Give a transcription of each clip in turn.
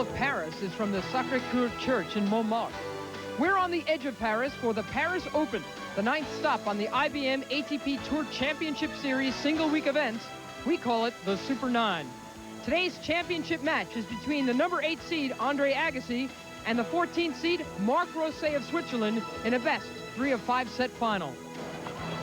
of Paris is from the Sacré-Cœur Church in Montmartre. We're on the edge of Paris for the Paris Open, the 9th stop on the IBM ATP Tour Championship Series single-week events. We call it the Super 9. Today's championship match is between the number 8 seed, Andre Agassi, and the 14th seed, Marc Rosset of Switzerland, in a best 3-of-5 set final.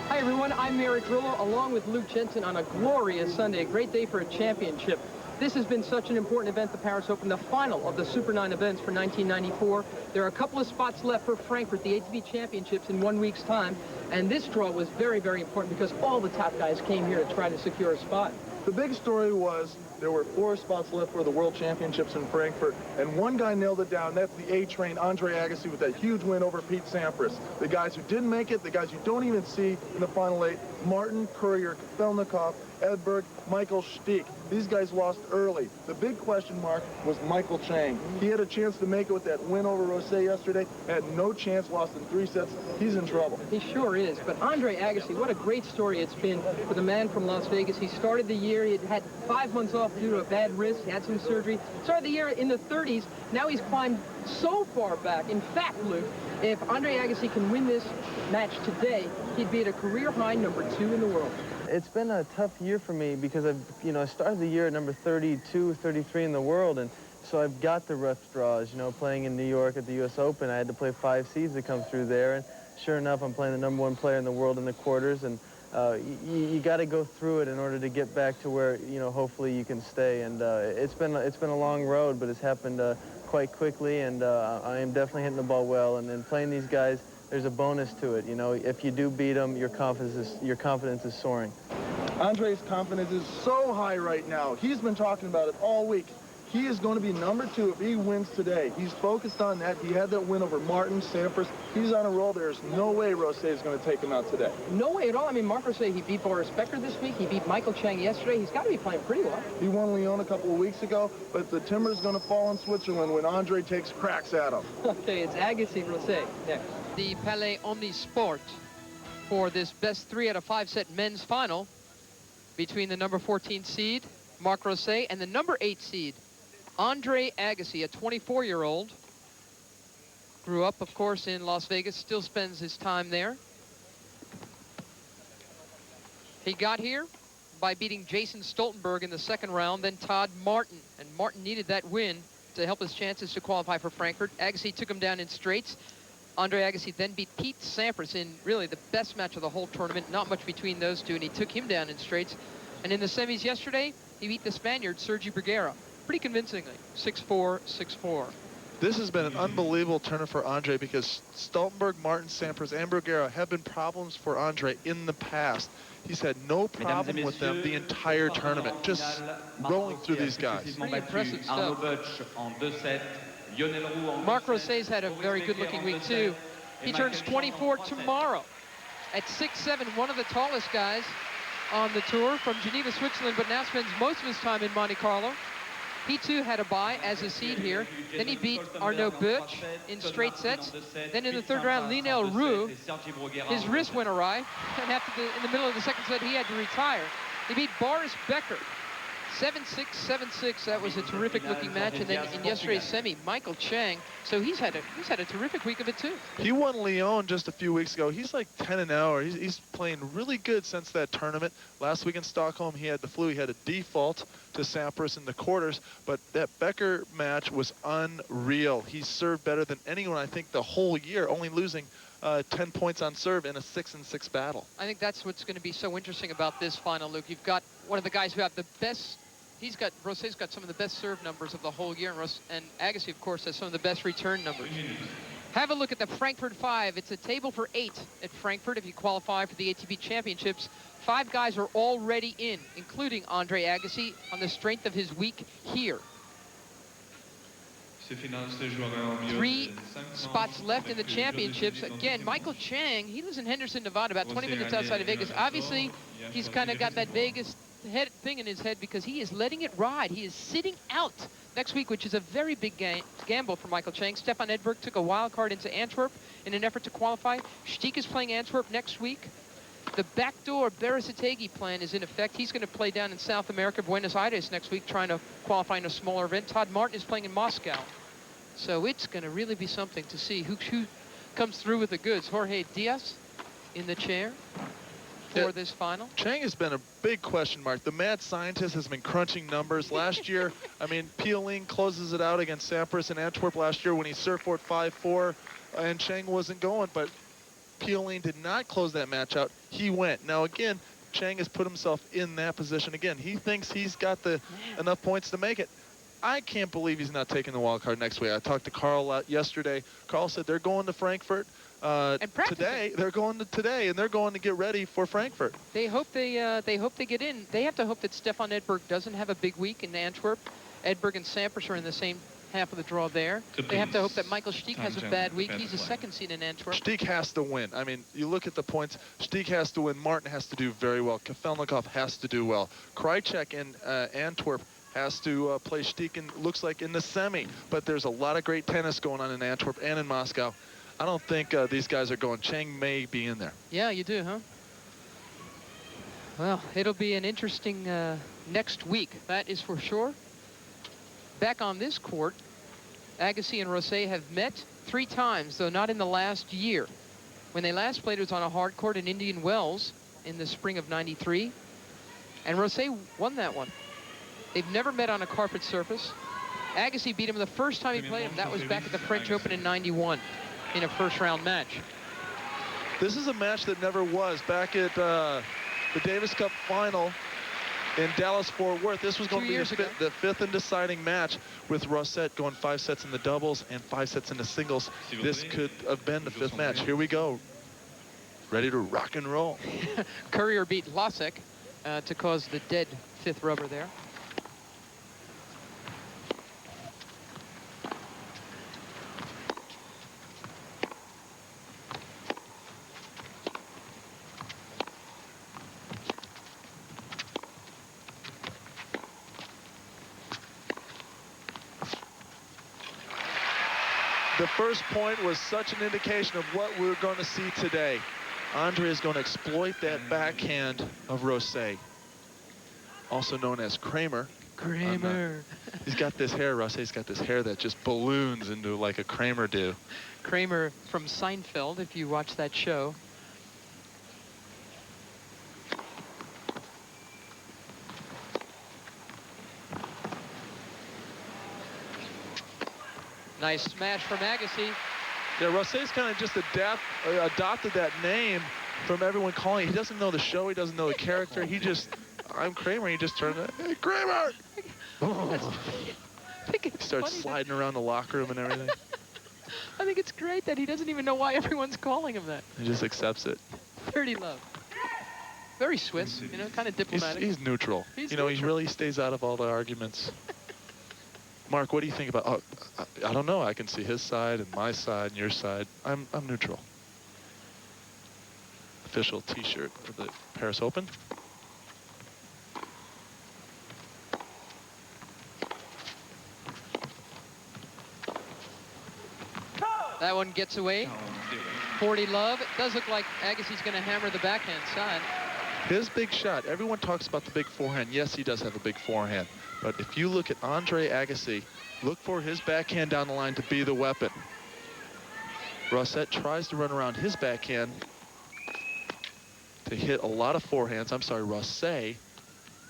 Hi everyone, I'm Marc along with Luke Jensen on a glorious Sunday, a great day for a championship. This has been such an important event, the Paris Open, the final of the Super 9 events for 1994. There are a couple of spots left for Frankfurt, the ATP Championships, in 1 week's time. And this draw was very, very important because all the top guys came here to try to secure a spot. The big story was there were 4 spots left for the World Championships in Frankfurt, and one guy nailed it down. That's the A-Train, Andre Agassi, with that huge win over Pete Sampras. The guys who didn't make it, the guys you don't even see in the final 8, Martin, Courier, Felnikov, Edberg, Michael Stich. These guys lost early. The big question mark was Michael Chang. He had a chance to make it with that win over Rosset yesterday, had no chance, lost in 3 sets. He's in trouble. He sure is. But Andre Agassi, what a great story it's been for the man from Las Vegas. He started the year, he had 5 months off due to a bad wrist, he had some surgery. Started the year in the 30s. Now he's climbed so far back. In fact, Luke, if Andre Agassi can win this match today, he'd be at a career high number 2 in the world. It's been a tough year for me because I started the year at number 32, 33 in the world, and so I've got the rough draws, playing in New York at the U.S. Open. I had to play 5 seeds to come through there, and sure enough, I'm playing the number 1 player in the world in the quarters, and you got to go through it in order to get back to where, hopefully you can stay. And it's been a long road, but it's happened quite quickly, and I am definitely hitting the ball well, and then playing these guys, there's a bonus to it. If you do beat them, your confidence is soaring. Andre's confidence is so high right now. He's been talking about it all week. He is going to be number 2 if he wins today. He's focused on that. He had that win over Martin, Sampras. He's on a roll. There's no way Rosset is going to take him out today. No way at all. I mean, Marc Rosset, he beat Boris Becker this week. He beat Michael Chang yesterday. He's got to be playing pretty well. He won Lyon a couple of weeks ago, but the timber's going to fall in Switzerland when Andre takes cracks at him. Okay, it's Agassi Rosset next. The Palais Omnisport for this best 3-out-of-5 set men's final between the number 14 seed, Marc Rosset, and the number 8 seed, Andre Agassi, a 24-year-old. Grew up, of course, in Las Vegas, still spends his time there. He got here by beating Jason Stoltenberg in the 2nd round, then Todd Martin. And Martin needed that win to help his chances to qualify for Frankfurt. Agassi took him down in straights. Andre Agassi then beat Pete Sampras in really the best match of the whole tournament. Not much between those two, and he took him down in straights. And in the semis yesterday, he beat the Spaniard, Sergi Bruguera, pretty convincingly, 6-4, 6-4. This has been an unbelievable tournament for Andre because Stoltenberg, Martin, Sampras, and Bruguera have been problems for Andre in the past. He's had no problem with them the entire tournament, just rolling through these guys. Pretty impressive stuff. Marc Rosset's had a very good-looking week, too. He turns 24 tomorrow at 6'7", one of the tallest guys on the tour from Geneva, Switzerland, but now spends most of his time in Monte Carlo. He, too, had a bye as a seed here. Then he beat Arnaud Boetsch in straight sets. Then in the 3rd round, Lionel Roux, his wrist went awry, and in the middle of the 2nd set, he had to retire. He beat Boris Becker 7-6, 7-6. That was a terrific looking match. And then in yesterday's semi, Michael Chang. So he's had a terrific week of it too. He won Lyon just a few weeks ago. He's like 10-0. He's playing really good since that tournament. Last week in Stockholm, he had the flu. He had a default to Sampras in the quarters, but that Becker match was unreal. He served better than anyone, I think, the whole year, only losing 10 points on serve in a 6-6 battle. I think that's what's going to be so interesting about this final, Luke. You've got one of the guys who have the best. Rosset's got some of the best serve numbers of the whole year, and Agassi, of course, has some of the best return numbers. Have a look at the Frankfurt 5. It's a table for 8 at Frankfurt if you qualify for the ATP Championships. 5 guys are already in, including Andre Agassi, on the strength of his week here. 3 spots left in the championships. Again, Michael Chang, he lives in Henderson, Nevada, about 20 minutes outside of Vegas. Obviously, he's kind of got that Vegas thing in his head because he is letting it ride. He is sitting out next week, which is a very big gamble for Michael Chang. Stefan Edberg took a wild card into Antwerp in an effort to qualify. Stich is playing Antwerp next week. The backdoor Berezategi plan is in effect. He's going to play down in South America, Buenos Aires next week, trying to qualify in a smaller event. Todd Martin is playing in Moscow. So it's going to really be something to see who comes through with the goods. Jorge Diaz in the chair for this final. Chang has been a big question mark. The mad scientist has been crunching numbers. Last year, I mean, Pioline closes it out against Sampras in Antwerp last year when he surfboard 5-4, and Chang wasn't going, but Pioline did not close that match out. He went. Now, again, Chang has put himself in that position again. He thinks he's got enough points to make it. I can't believe he's not taking the wild card next week. I talked to Carl yesterday. Carl said they're going to Frankfurt today. They're going to today, and they're going to get ready for Frankfurt. They hope they get in. They have to hope that Stefan Edberg doesn't have a big week in Antwerp. Edberg and Sampras are in the same half of the draw there. They have to hope that Michael Stiek has a bad week. He's a second seed in Antwerp. Stiek has to win. I mean, you look at the points. Stiek has to win. Martin has to do very well. Kafelnikov has to do well. Krajicek in Antwerp has to play Stiek, and looks like in the semi. But there's a lot of great tennis going on in Antwerp and in Moscow. I don't think these guys are going. Chang may be in there. Yeah, you do, huh? Well, it'll be an interesting next week. That is for sure. Back on this court, Agassi and Rosset have met 3 times, though not in the last year. When they last played, it was on a hard court in Indian Wells in the spring of '93. And Rosset won that one. They've never met on a carpet surface. Agassi beat him the first time he played him. That was back at the French Open in '91 in a first-round match. This is a match that never was. Back at the Davis Cup final in Dallas-Fort Worth, this was going to be the 5th and deciding match, with Rosset going 5 sets in the doubles and 5 sets in the singles. This could have been the 5th match. Here we go. Ready to rock and roll. Courier beat Lasek to cause the dead 5th rubber there. The first point was such an indication of what we're going to see today. Andre is going to exploit that backhand of Rosset, also known as Kramer. Kramer. He's got this hair, Rosset's got this hair that just balloons into like a Kramer do. Kramer from Seinfeld, if you watch that show. Nice smash from Agassi. Yeah, Rosset's kind of just adopted that name from everyone calling. He doesn't know the show. He doesn't know the character. He just, I'm Kramer. He just turned it, hey, Kramer! He starts sliding around the locker room and everything. I think it's great that he doesn't even know why everyone's calling him that. He just accepts it. 30 love. Very Swiss, you know, kind of diplomatic. He's neutral. He really stays out of all the arguments. Mark, what do you think about? Oh, I don't know. I can see his side and my side and your side. I'm neutral. Official T-shirt for the Paris Open. That one gets away. 40 love. It does look like Agassi's going to hammer the backhand side. His big shot. Everyone talks about the big forehand. Yes, he does have a big forehand. But if you look at Andre Agassi, look for his backhand down the line to be the weapon. Rosset tries to run around his backhand to hit a lot of forehands. I'm sorry, Rosset.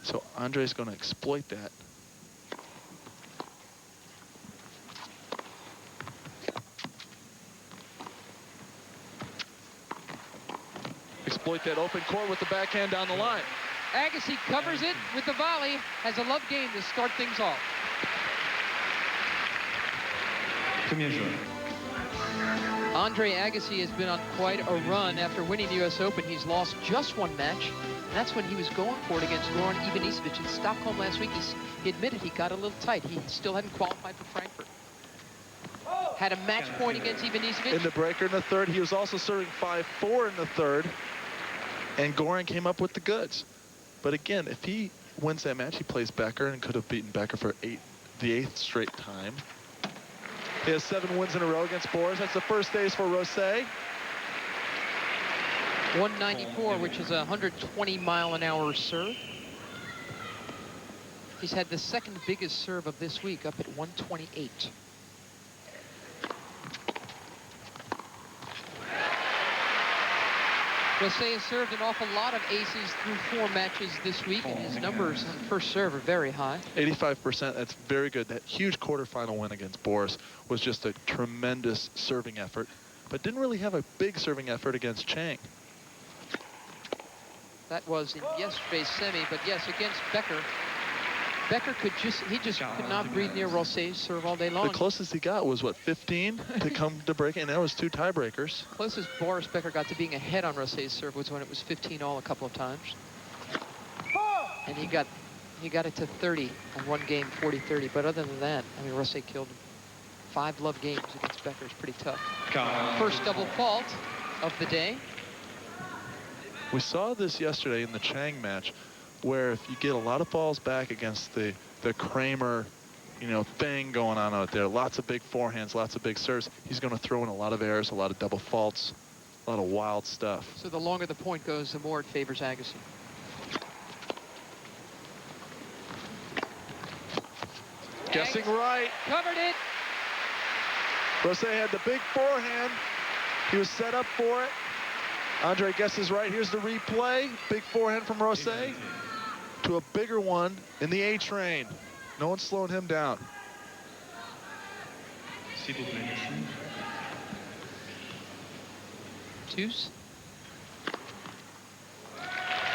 So Andre's going to exploit that. Exploit that open court with the backhand down the line. Agassi covers it with the volley. Has a love game to start things off. Andre Agassi has been on quite a run after winning the U.S. Open. He's lost just one match, and that's when he was going for it against Goran Ivanisevic in Stockholm last week. He admitted he got a little tight. He still hadn't qualified for Frankfurt. Had a match point against Ivanisevic. In the breaker in the third, he was also serving 5-4 in the third, and Goran came up with the goods. But again, if he wins that match, he plays Becker and could have beaten Becker for the 8th straight time. He has 7 wins in a row against Boris. That's the first ace for Rosset. 194, which is a 120-mile-an-hour serve. He's had the second biggest serve of this week, up at 128. Rosset has served an awful lot of aces through 4 matches this week, and his numbers on first serve are very high. 85%, that's very good. That huge quarterfinal win against Boris was just a tremendous serving effort, but didn't really have a big serving effort against Chang. That was in yesterday's semi, but yes, against Becker. Becker could could not breathe near Rosset's serve all day long. The closest he got was, what, 15 to come to break, and that was 2 tiebreakers. Closest Boris Becker got to being ahead on Rosset's serve was when it was 15 all a couple of times. And he got it to 30 on one game, 40-30. But other than that, I mean, Rosset killed him. 5 love games against Becker is pretty tough. First double fault of the day. We saw this yesterday in the Chang match, where if you get a lot of balls back against the Kramer, you know, thing going on out there, lots of big forehands, lots of big serves, he's going to throw in a lot of errors, a lot of double faults, a lot of wild stuff. So the longer the point goes, the more it favors Agassi. Guessing right. Covered it. Rosset had the big forehand. He was set up for it. Andre guesses right. Here's the replay. Big forehand from Rosset to a bigger one in the A train. No one's slowing him down. Deuce.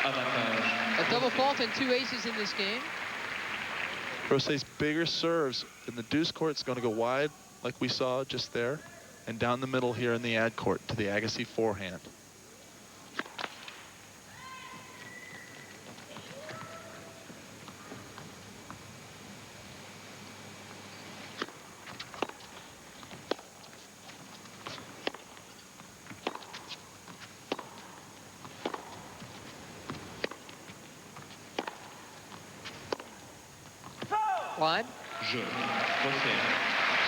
A double fault and 2 aces in this game. Rosset's bigger serves in the deuce court is going to go wide, like we saw just there, and down the middle here in the ad court to the Agassi forehand. Wide.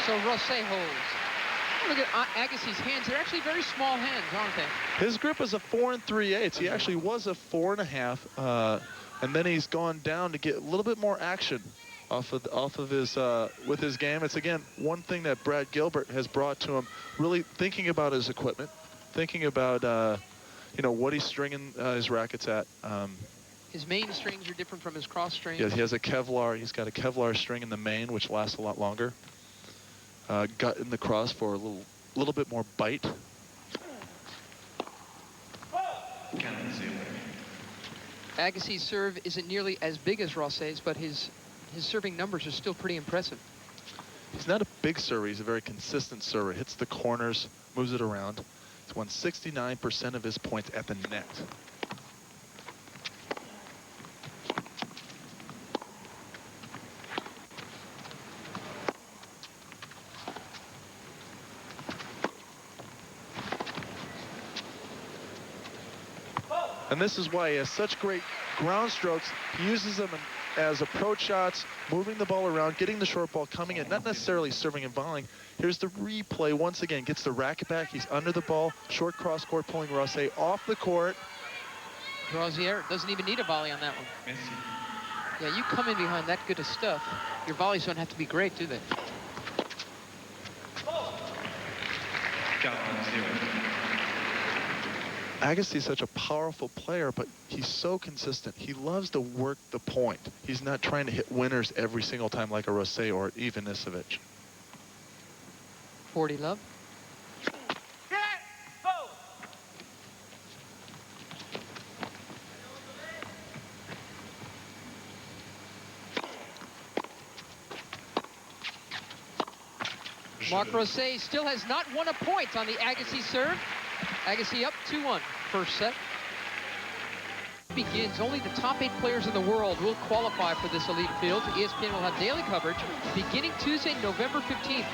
So Rosset holds. Look at Agassi's hands. They're actually very small hands, aren't they? His grip is a 4 3/8. He actually was a 4 1/2, and then he's gone down to get a little bit more action off of his with his game. It's again one thing that Brad Gilbert has brought to him. Really thinking about his equipment, thinking about you know, what he's stringing his rackets at. His main strings are different from his cross strings. Yeah, he has a Kevlar. He's got a Kevlar string in the main, which lasts a lot longer. Gut in the cross for a little bit more bite. Agassi's serve isn't nearly as big as Rosset's, but his serving numbers are still pretty impressive. He's not a big server. He's a very consistent server. Hits the corners, moves it around. He's won 69% of his points at the net. And this is why he has such great ground strokes. He uses them as approach shots, moving the ball around, getting the short ball coming in, not necessarily serving and volleying. Here's the replay once again. Gets the racket back. He's under the ball. Short cross court, pulling Rosset off the court. Rosier doesn't even need a volley on that one. Yeah, you come in behind that good of stuff, your volleys don't have to be great, do they? Agassi's such a powerful player, but he's so consistent. He loves to work the point. He's not trying to hit winners every single time like a Rosset or even Isevich. 40 love. Marc Rosset still has not won a point on the Agassi serve. Agassi up 2-1, first set. Begins. Only the top 8 players in the world will qualify for this elite field. ESPN will have daily coverage beginning Tuesday, November 15th,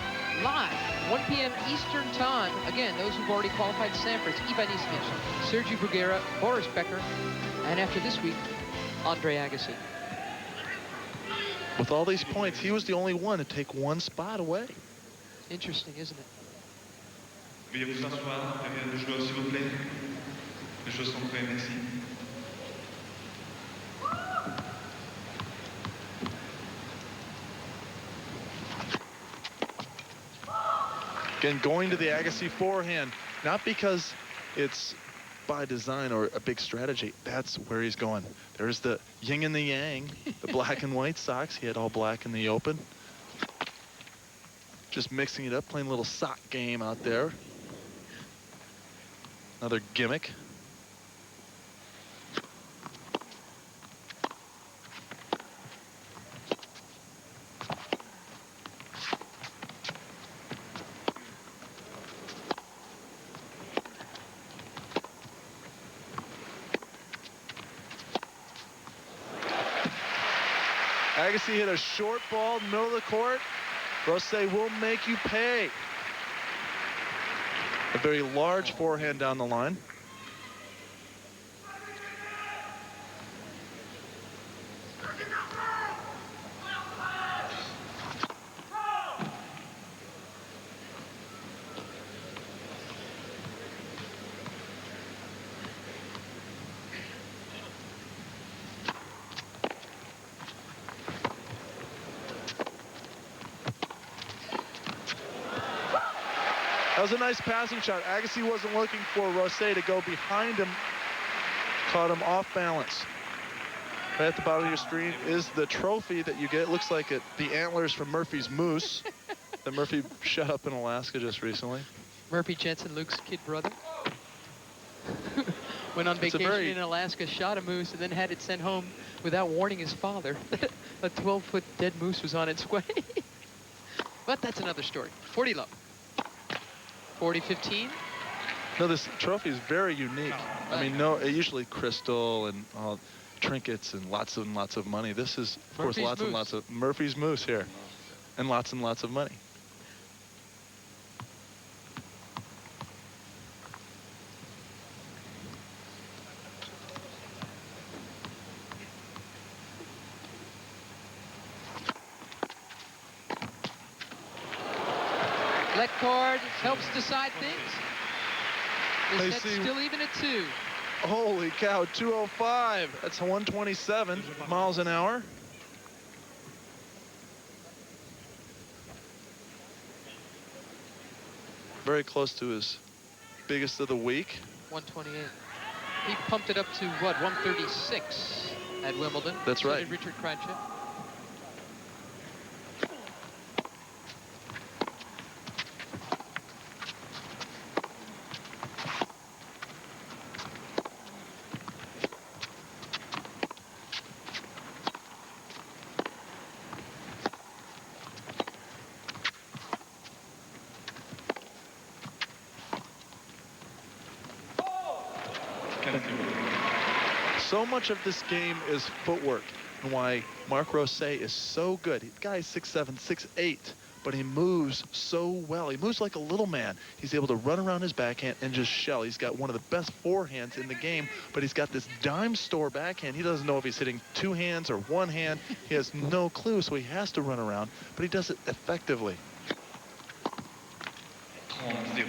live, 1 p.m. Eastern Time. Again, those who've already qualified: Sampras, Ivan Isevich, Sergio Bruguera, Boris Becker, and after this week, Andre Agassi. With all these points, he was the only one to take 1 spot away. Interesting, isn't it? Les choses sont prêtes, merci. Again, going to the Agassi forehand, not because it's by design or a big strategy. That's where he's going. There's the yin and the yang, the black and white socks. He had all black in the Open. Just mixing it up, playing a little sock game out there. Another gimmick. Agassi hit a short ball, middle of the court. Rosset will make you pay. A very large forehand down the line. That was a nice passing shot. Agassi wasn't looking for Rosset to go behind him. Caught him off balance. Right at the bottom of your screen is the trophy that you get. Looks like the antlers from Murphy's Moose that Murphy shot up in Alaska just recently. Murphy Jensen, Luke's kid brother. Went on vacation in Alaska, shot a moose, and then had it sent home without warning his father. A 12-foot dead moose was on its way. But that's another story. 40 love. 40-15. No, this trophy is very unique. I mean, no, usually crystal and trinkets and lots of money. This is, of course, lots and lots of Murphy's Moose here, and lots of money. Let cord helps decide things. The set's see. still even at 2. Holy cow, 205. That's 127 miles an hour. Very close to his biggest of the week. 128. He pumped it up to, what, 136 at Wimbledon. That's So right. did Richard Cratchit. So much of this game is footwork, and why Marc Rosset is so good. The guy's 6'7", 6'8", but he moves so well. He moves like a little man. He's able to run around his backhand and just shell. He's got one of the best forehands in the game, but he's got this dime store backhand. He doesn't know if he's hitting 2 hands or 1 hand. He has no clue, so he has to run around, but he does it effectively. 30-0.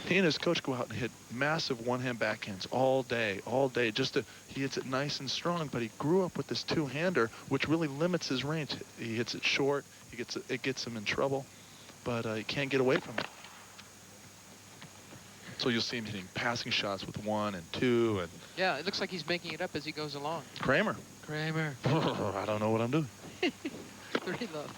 He and his coach go out and hit massive one-hand backhands all day. He hits it nice and strong, but he grew up with this two-hander, which really limits his range. He hits it short. It gets him in trouble, but he can't get away from it. So you'll see him hitting passing shots with 1 and 2, and Yeah, it looks like he's making it up as he goes along. Kramer. I don't know what I'm doing. 30 love.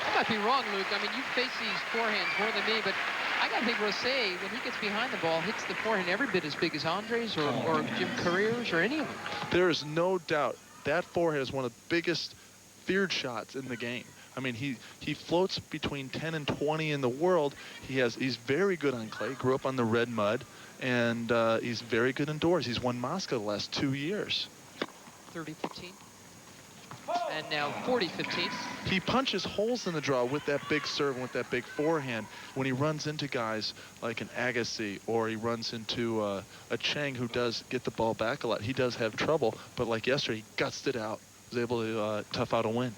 I might be wrong, Luke. I mean, you face these forehands more than me, but I got to think Rosset, when he gets behind the ball, hits the forehand every bit as big as Andre's or Jim Courier's or any of them. There is no doubt that forehand is one of the biggest feared shots in the game. I mean, he floats between 10 and 20 in the world. He's very good on clay, grew up on the red mud, and he's very good indoors. He's won Moscow the last 2 years. 30-15. And now 40-15. He punches holes in the draw with that big serve and with that big forehand. When he runs into guys like an Agassi, or he runs into a Chang who does get the ball back a lot, he does have trouble. But like yesterday, he gutsed it out, was able to tough out a win.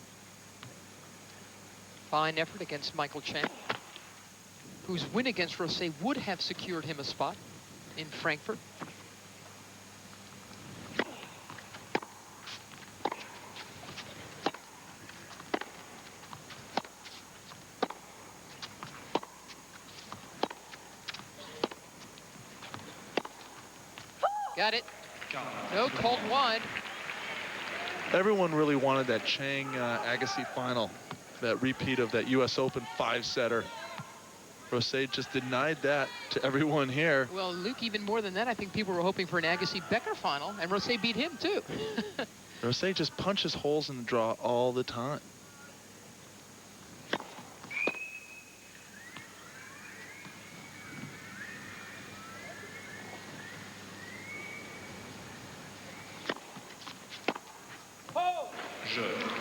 Fine effort against Michael Chang, whose win against Rosset would have secured him a spot in Frankfurt. Got it. No, called wide. Everyone really wanted that Chang Agassi final, that repeat of that U.S. Open 5-setter. Rosset just denied that to everyone here. Well, Luke, even more than that, I think people were hoping for an Agassi-Becker final, and Rosset beat him, too. Rosset just punches holes in the draw all the time.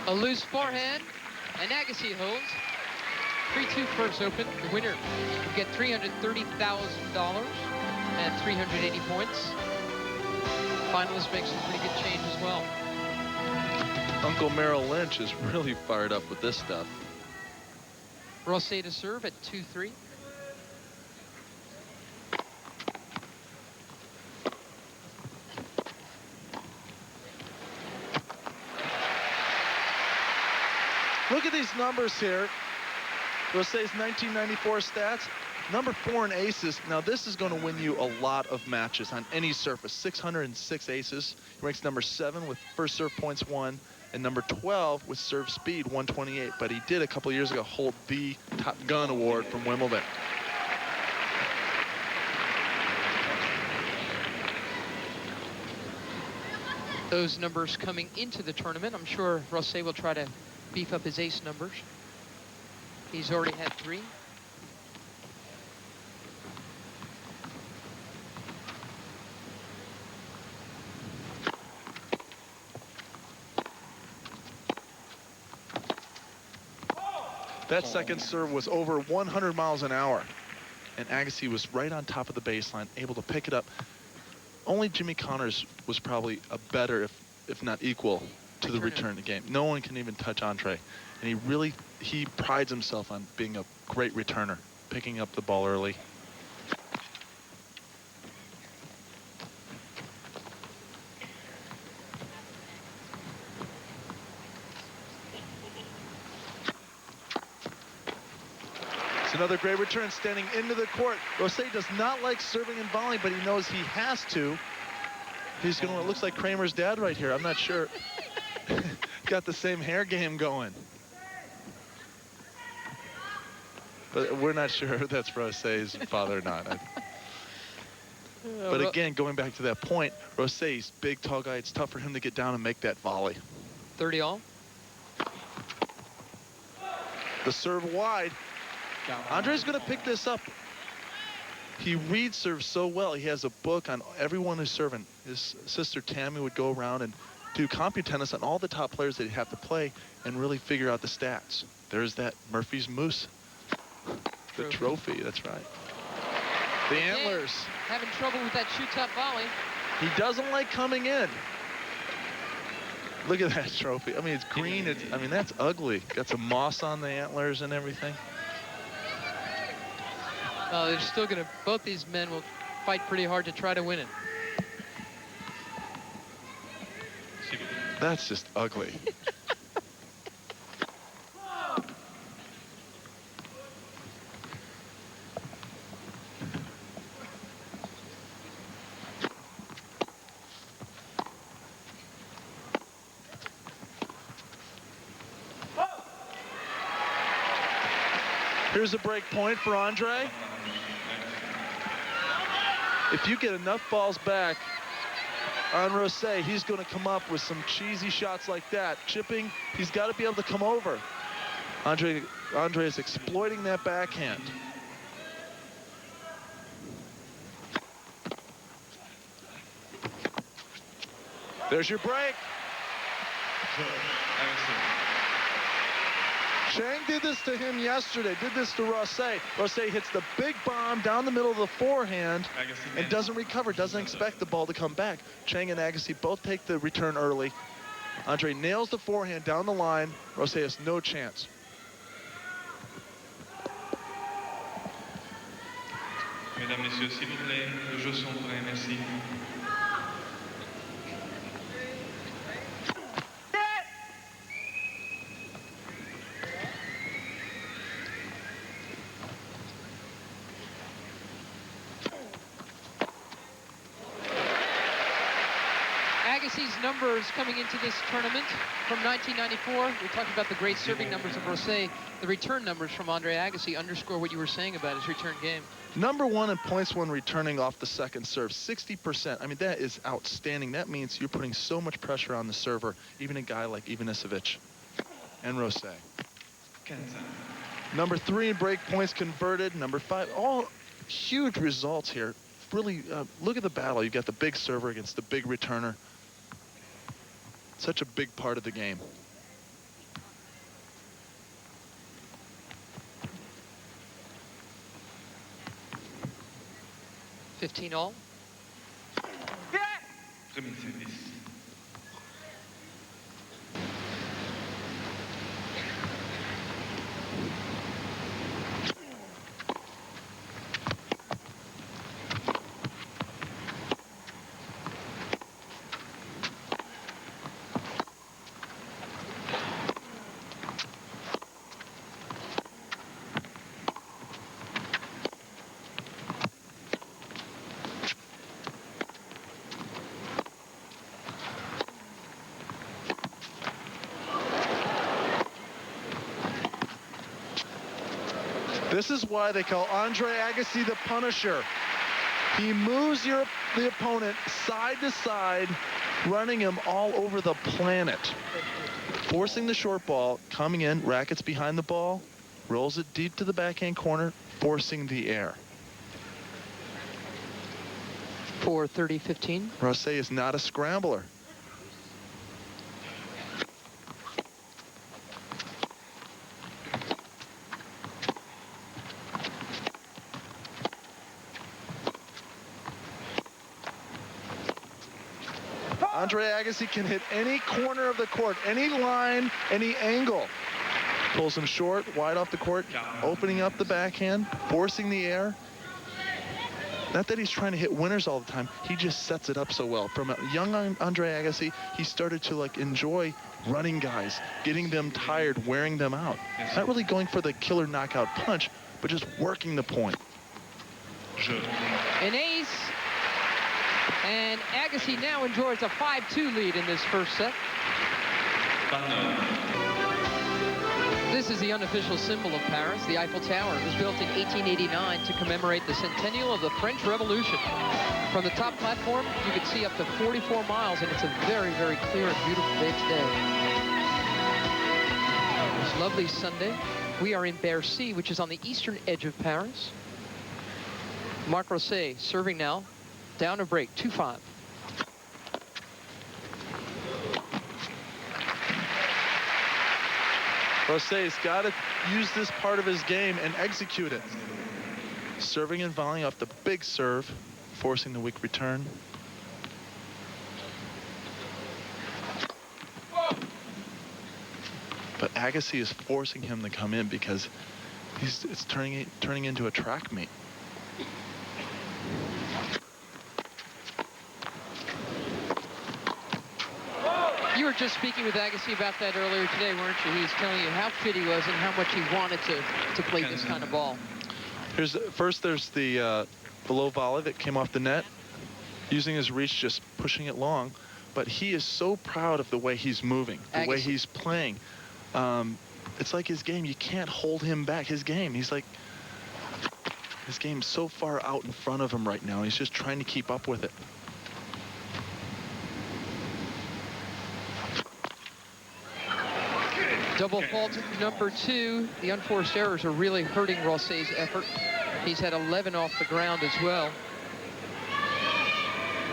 A loose forehand, and Agassi holds. 3-2 first open. The winner will get $330,000 and 380 points. Finalist makes some pretty good change as well. Uncle Merrill Lynch is really fired up with this stuff. Rosset to serve at 2-3. Look at these numbers here. Rosset's 1994 stats. Number 4 in aces. Now this is going to win you a lot of matches on any surface. 606 aces. He ranks number 7 with first serve points 1, and number 12 with serve speed 128. But he did a couple years ago hold the Top Gun award from Wimbledon. Those numbers coming into the tournament. I'm sure Rosset will try to beef up his ace numbers. He's already had 3. That second serve was over 100 miles an hour, and Agassi was right on top of the baseline, able to pick it up. Only Jimmy Connors was probably a better, if not equal, to the return of the game. No one can even touch Andre, and he prides himself on being a great returner, picking up the ball early. It's another great return, standing into the court. Rosset does not like serving and volleying, but he knows he has to. He's going to, it looks like Kramer's dad right here. I'm not sure. Got the same hair game going. But we're not sure if that's Rosset's father or not. But again, going back to that point, Rosset's big, tall guy. It's tough for him to get down and make that volley. 30 all. The serve wide. Andre's going to pick this up. He reads serve so well. He has a book on everyone who's serving. His sister Tammy would go around and do CompuTennis on all the top players that he'd have to play and really figure out the stats. There's that Murphy's Moose. The trophy, that's right. The antlers. Having trouble with that shoot-top volley. He doesn't like coming in. Look at that trophy. I mean, it's green. I mean, that's ugly. Got some moss on the antlers and everything. They're still going to, both these men will fight pretty hard to try to win it. That's just ugly. Here's a break point for Andre. If you get enough balls back on Rosset, he's going to come up with some cheesy shots like that. Chipping, he's got to be able to come over. Andre is exploiting that backhand. There's your break. Chang did this to him yesterday, did this to Rosset. Rosset hits the big bomb down the middle of the forehand and doesn't recover, doesn't expect the ball to come back. Chang and Agassi both take the return early. Andre nails the forehand down the line. Rosset has no chance. Mesdames, Messieurs, s'il vous plaît, le jeu sont prêts, merci. Agassi's numbers coming into this tournament from 1994. We're talking about the great serving numbers of Rosset. The return numbers from Andre Agassi underscore what you were saying about his return game. #1 in points won returning off the second serve, 60%. I mean, that is outstanding. That means you're putting so much pressure on the server, even a guy like Ivanisevic and Rosset. #3 in break points converted. #5, all huge results here. Really, look at the battle. You've got the big server against the big returner. Such a big part of the game. $15 all. Premier service. This is why they call Andre Agassi the Punisher. He moves the opponent side to side, running him all over the planet. Forcing the short ball, coming in, rackets behind the ball, rolls it deep to the backhand corner, forcing the air. For 30-15. Rosset is not a scrambler. Andre Agassi can hit any corner of the court, any line, any angle. Pulls him short, wide off the court, opening up the backhand, forcing the air. Not that he's trying to hit winners all the time, he just sets it up so well. From a young Andre Agassi, he started to enjoy running guys, getting them tired, wearing them out. Not really going for the killer knockout punch, but just working the point. An ace. And Agassi now enjoys a 5-2 lead in this first set. This is the unofficial symbol of Paris, the Eiffel Tower. It was built in 1889 to commemorate the centennial of the French Revolution. From the top platform, you can see up to 44 miles, and it's a very, very clear and beautiful day today. It's lovely Sunday. We are in Bercy, which is on the eastern edge of Paris. Marc Rosset serving now. Down a break, 2-5. Rosset's got to use this part of his game and execute it. Serving and volleying off the big serve, forcing the weak return. But Agassi is forcing him to come in because it's turning into a track meet. You were just speaking with Agassi about that earlier today, weren't you? He was telling you how fit he was and how much he wanted to play this kind of ball. First, there's the low volley that came off the net, using his reach, just pushing it long. But he is so proud of the way he's moving, the way he's playing. It's like his game. You can't hold him back. His game's so far out in front of him right now. He's just trying to keep up with it. Double fault #2. The unforced errors are really hurting Rosset's effort. He's had 11 off the ground as well.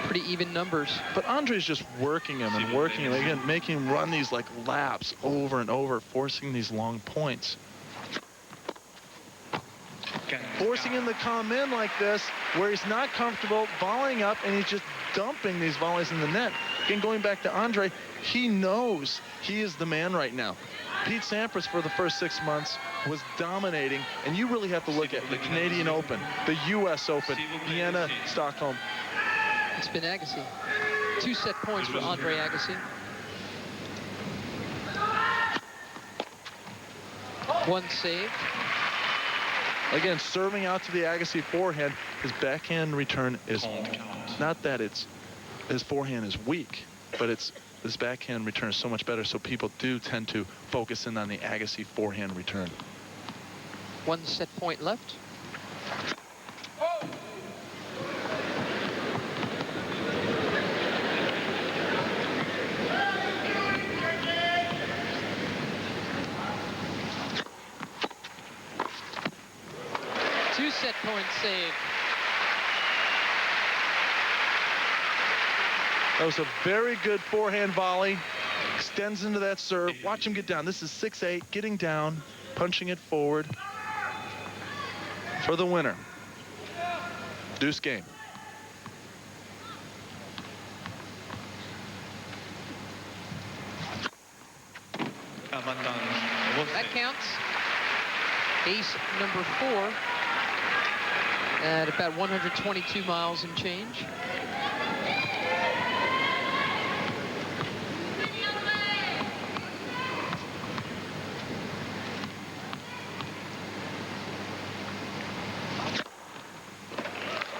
Pretty pretty even numbers. But Andre's just working him and working him again, making him run these like laps over and over, forcing these long points. Forcing him to come in like this, where he's not comfortable, volleying up, and he's just dumping these volleys in the net. Again, going back to Andre, he knows he is the man right now. Pete Sampras, for the first 6 months, was dominating, and you really have to look at the Canadian Open, the U.S. Open, Vienna, Stockholm. It's been Agassi. 2 set points for Andre Agassi. One saved. Again, serving out to the Agassi forehand, his backhand return is not that his forehand is weak, but his backhand return is so much better, so people do tend to focus in on the Agassi forehand return. 1 set point left. Set point save. That was a very good forehand volley. Extends into that serve. Watch him get down. This is 6-8, getting down, punching it forward for the winner. Deuce game. That counts. Ace number 4 at about 122 miles and change.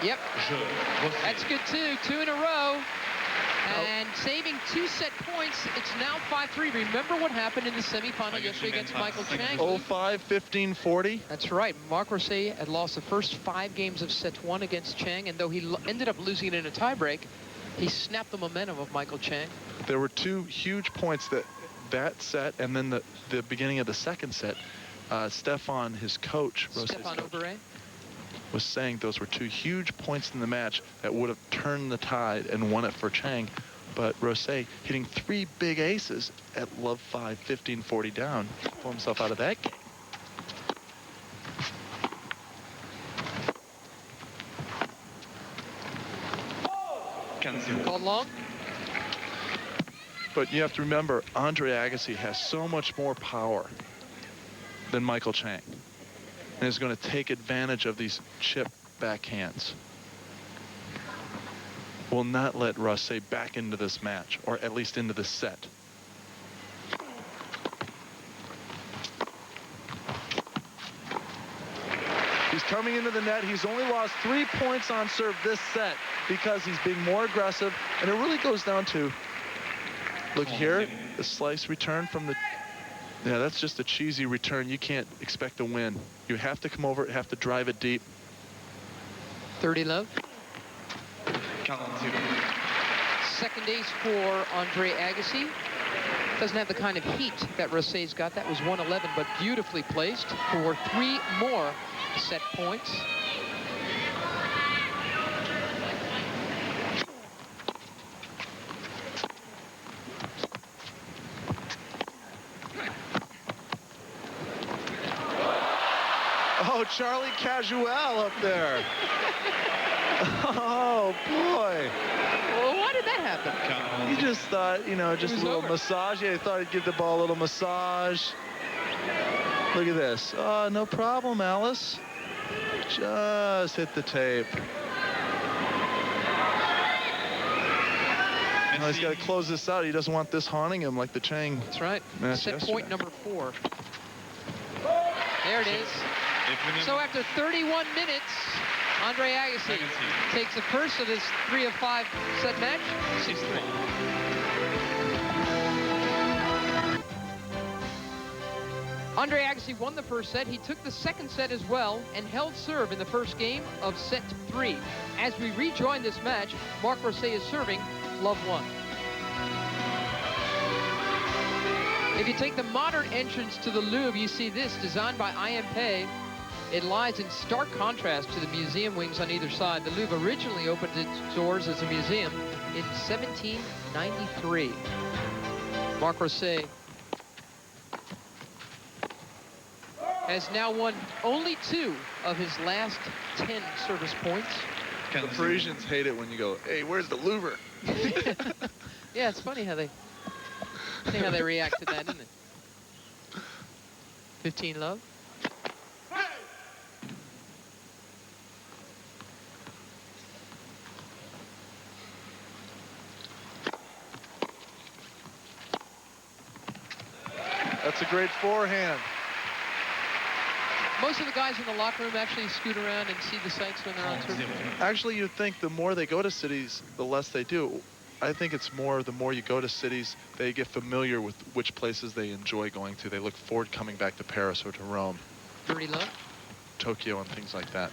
Yep, that's good too. 2 in a row. And saving 2 set points, it's now 5-3. Remember what happened in the semifinal yesterday against Michael Chang? 0-5, 15-40. That's right. Marc Rosset had lost the first 5 games of set 1 against Chang, and though he ended up losing it in a tiebreak, he snapped the momentum of Michael Chang. There were 2 huge points that set, and then the beginning of the second set. Stefan, his coach, Stefan Auberet, was saying those were 2 huge points in the match that would have turned the tide and won it for Chang. But Rosset hitting 3 big aces at love 5, 15-40 down, pull himself out of that game. Called long. But you have to remember, Andre Agassi has so much more power than Michael Chang, and is going to take advantage of these chip backhands. Will not let Rosset back into this match, or at least into this set. He's coming into the net. He's only lost 3 points on serve this set because he's being more aggressive, and it really goes down to, look here, the slice return from the, yeah, that's just a cheesy return. You can't expect a win. You have to come over it, have to drive it deep. 30 love. Second ace for Andre Agassi. Doesn't have the kind of heat that Rosset's got. That was 111, but beautifully placed for 3 more set points. Oh, Charlie Casual up there. Oh, boy. Well, why did that happen? He just thought, you know, just a little massage. Yeah, he thought he'd give the ball a little massage. Look at this. Oh, no problem, Alice. Just hit the tape. Now he's got to close this out. He doesn't want this haunting him like the Chang. That's right. Set yesterday. point number 4. There it is. So after 31 minutes, Andre Agassi takes the first of this 3 of 5 set match, 6-3. Andre Agassi won the first set. He took the second set as well and held serve in the first game of set 3. As we rejoin this match, Marc Rosset is serving love 1. If you take the modern entrance to the Louvre, you see this, designed by IMP. It lies in stark contrast to the museum wings on either side. The Louvre originally opened its doors as a museum in 1793. Marc Rosset has now won only 2 of his last 10 service points. The Parisians hate it when you go, hey, where's the Louvre? Yeah, it's funny how they react to that, isn't it? 15 love. That's a great forehand. Most of the guys in the locker room actually scoot around and see the sights when they're on tour. Actually, you'd think the more they go to cities, the less they do. I think it's more, the more you go to cities, they get familiar with which places they enjoy going to. They look forward to coming back to Paris or to Rome, Dirty love. Tokyo, and things like that.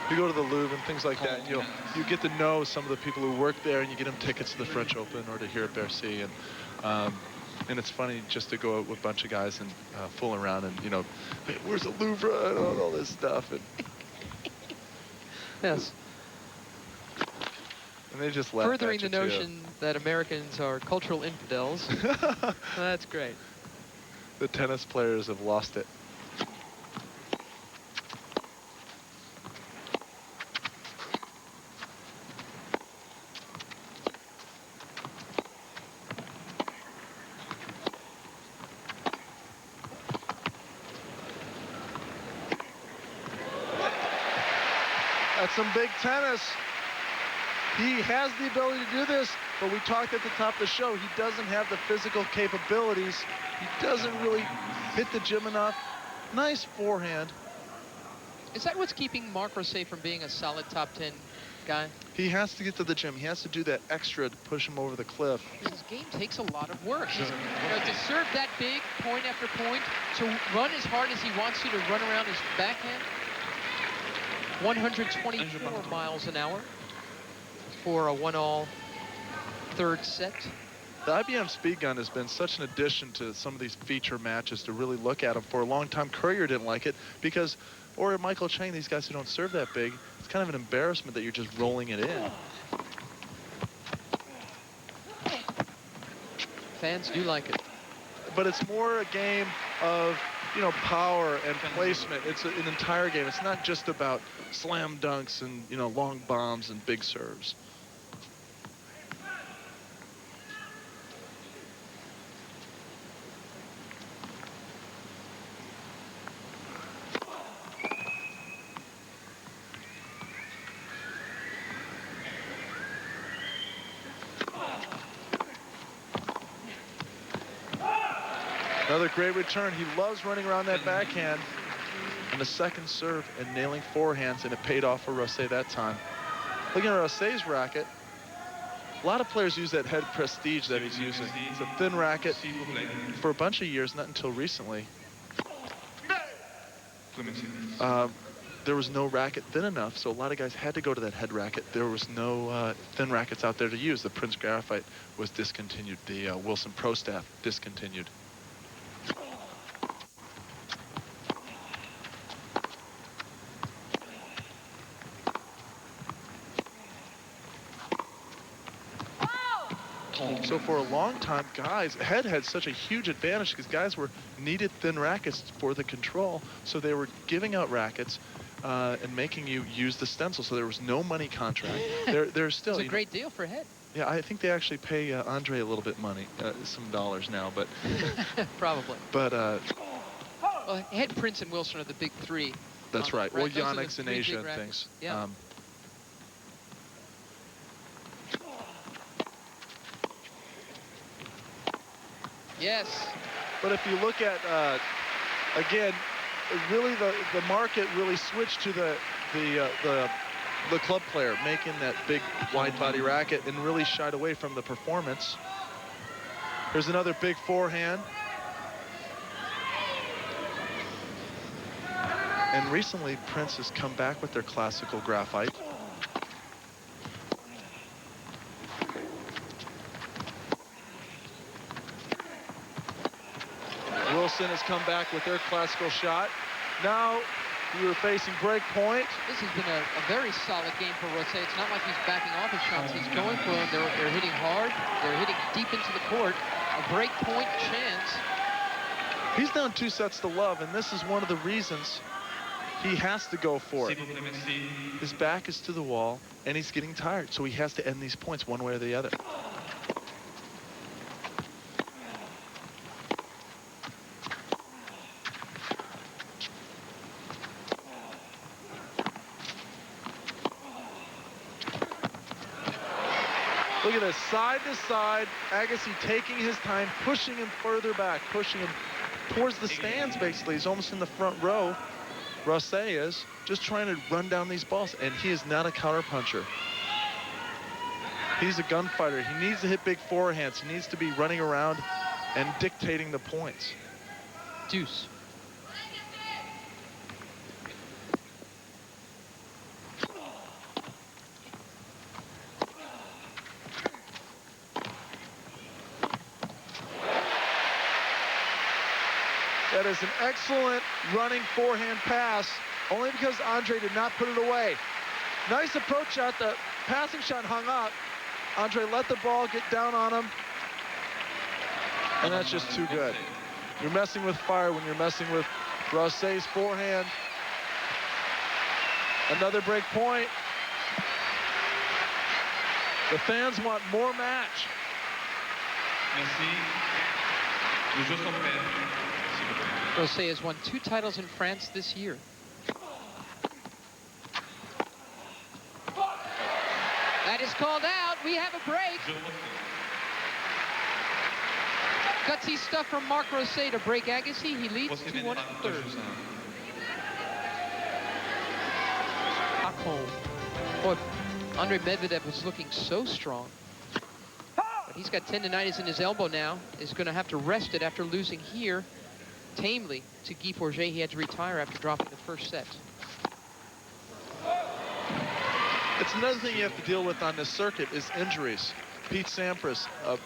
You go to the Louvre and things like that, you get to know some of the people who work there, and you get them tickets to the French Open or to here at Bercy, and it's funny just to go out with a bunch of guys and fool around and, you know, hey, where's the Louvre and all this stuff. And Yes. And they just laugh Furthering at you the notion that Americans are cultural infidels. That's great. The tennis players have lost it. That's some big tennis. He has the ability to do this, but we talked at the top of the show, he doesn't have the physical capabilities. He doesn't really hit the gym enough. Nice forehand. Is that what's keeping Marc Rosset from being a solid top 10 guy? He has to get to the gym. He has to do that extra to push him over the cliff. His game takes a lot of work. You know, to serve that big, point after point, to run as hard as he wants to run around his backhand. 124 miles an hour for a 1-all third set. The IBM Speed Gun has been such an addition to some of these feature matches to really look at them. For a long time, Courier didn't like it because, or Michael Chang, these guys who don't serve that big, it's kind of an embarrassment that you're just rolling it in. Fans do like it. But it's more a game of, you know, power and placement. It's an entire game. It's not just about slam dunks and, you know, long bombs and big serves. Another great return. He loves running around that backhand. And the second serve and nailing forehands, and it paid off for Rosset that time. Looking at Rosset's racket, a lot of players use that head prestige that he's using. It's a thin racket for a bunch of years, not until recently. There was no racket thin enough, so a lot of guys had to go to that head racket. There was no thin rackets out there to use. The Prince Graphite was discontinued. The Wilson Pro Staff discontinued. So for a long time, guys, head had such a huge advantage because guys needed thin rackets for the control. So they were giving out rackets and making you use the stencil. So there was no money contract. There's still it's a great deal for head. Yeah, I think they actually pay Andre a little bit money, some dollars now, but probably. But well, Head, Prince, and Wilson are the big three. That's right. Well, Yonex in three Asia big and things. Yeah. Yes. But if you look at, again, really the market really switched to the club player making that big wide body racket and really shied away from the performance. Here's another big forehand. And recently, Prince has come back with their classical graphite. Sampson has come back with their classical shot. Now we were facing break point. This has been a very solid game for Rosset. It's not like he's backing off his shots. He's going for them. They're hitting hard. They're hitting deep into the court. A break point chance. He's down 2 sets to love, and this is one of the reasons he has to go for it. His back is to the wall, and he's getting tired, so he has to end these points one way or the other. Look at this, side to side, Agassi taking his time, pushing him further back, pushing him towards the stands, basically. He's almost in the front row. Rosset is just trying to run down these balls, and he is not a counterpuncher. He's a gunfighter. He needs to hit big forehands. He needs to be running around and dictating the points. Deuce. That is an excellent running forehand pass, only because Andre did not put it away. Nice approach shot. The passing shot hung up. Andre let the ball get down on him, and that's just too good. You're messing with fire when you're messing with Rosset's forehand. Another break point. The fans want more match. Merci. Le jeu sont prêts. Rosset has won 2 titles in France this year. That is called out. We have a break. Gutsy stuff from Marc Rosset to break Agassi. He leads 2-1 third. Stockholm. Boy, Andre Medvedev was looking so strong. But he's got tendonitis in his elbow now. Is going to have to rest it after losing here tamely to Guy Forget. He had to retire after dropping the first set. It's another thing you have to deal with on this circuit is injuries. Pete Sampras, an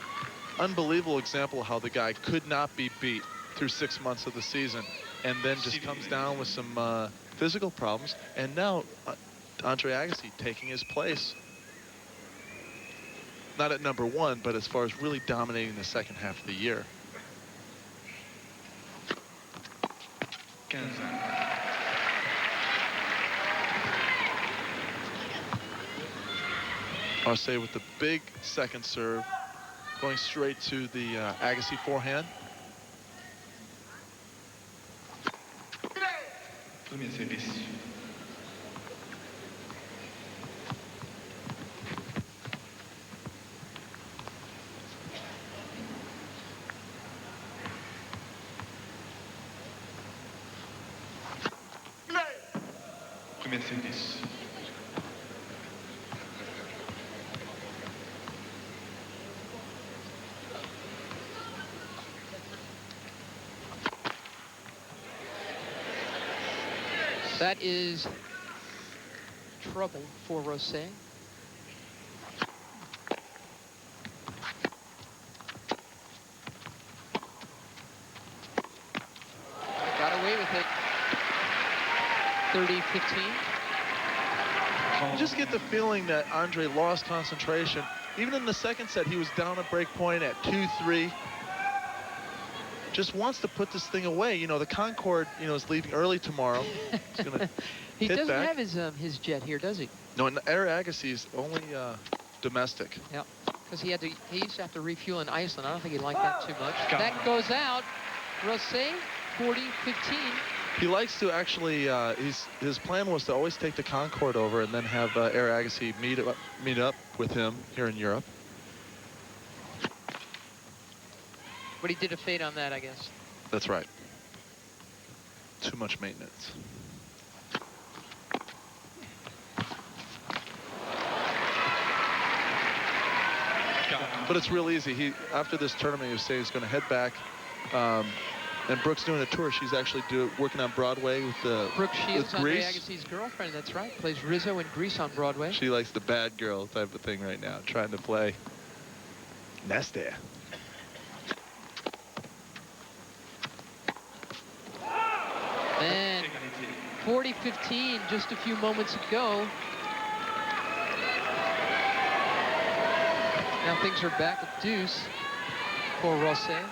unbelievable example of how the guy could not be beat through 6 months of the season, and then just comes down with some physical problems. And now Andre Agassi taking his place. Not at #1, but as far as really dominating the second half of the year. Rosset with the big second serve, going straight to the Agassi forehand. Premier service. Premier service. That is trouble for Rosset. Got away with it. 30-15. You just get the feeling that Andre lost concentration. Even in the second set, he was down at break point at 2-3. Just wants to put this thing away. You know, the Concorde, you know, is leaving early tomorrow. He's gonna he hit doesn't back. have his jet here, does he? No, and Air Agassi is only domestic. Yeah, because he used to have to refuel in Iceland. I don't think he liked that too much. That goes out. Rosset, 40-15. He likes to actually, his plan was to always take the Concorde over and then have Air Agassi meet up with him here in Europe. But he did a fade on that, I guess. That's right. Too much maintenance. But it's real easy. After this tournament, he was saying he's going to head back. And Brooke's doing a tour. She's actually working on Broadway with Brooke Shields, with Andre Grease. Agassi's girlfriend. That's right. Plays Rizzo in Grease on Broadway. She likes the bad girl type of thing right now, trying to play nasty. Man, 40-15 just a few moments ago. Now things are back at deuce for Rosset.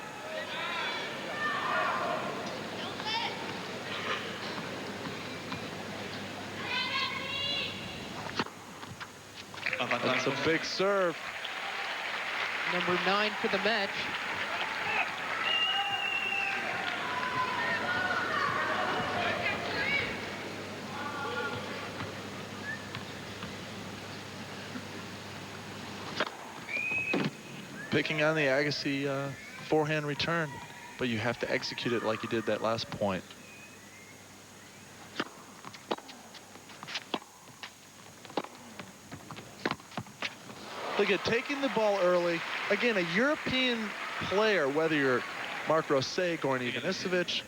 That's a big serve. Number 9 for the match. Picking on the Agassi forehand return, but you have to execute it like you did that last point. Look at taking the ball early. Again, a European player, whether you're Marc Rosset, Goran Ivanisevic,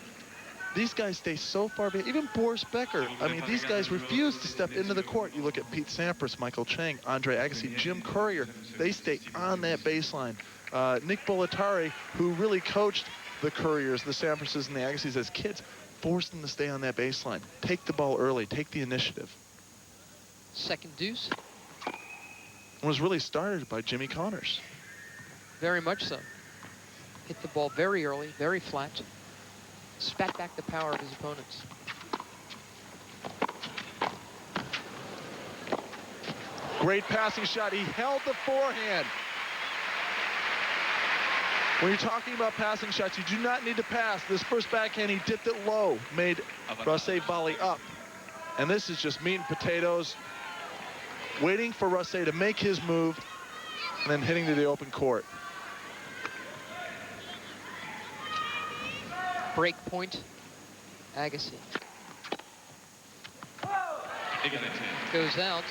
these guys stay so far behind. Even Boris Becker. I mean, these guys refuse to step into the court. You look at Pete Sampras, Michael Chang, Andre Agassi, Jim Courier. They stay on that baseline. Nick Bolletari, who really coached the Couriers, the Samprases, and the Agassis as kids, forced them to stay on that baseline. Take the ball early. Take the initiative. Second deuce. It was really started by Jimmy Connors. Very much so. Hit the ball very early, very flat. Spat back the power of his opponents. Great passing shot. He held the forehand. When you're talking about passing shots, you do not need to pass. This first backhand, he dipped it low, made Rosset volley up. And this is just meat and potatoes, waiting for Rosset to make his move and then hitting to the open court. Break point, Agassi. Goes out.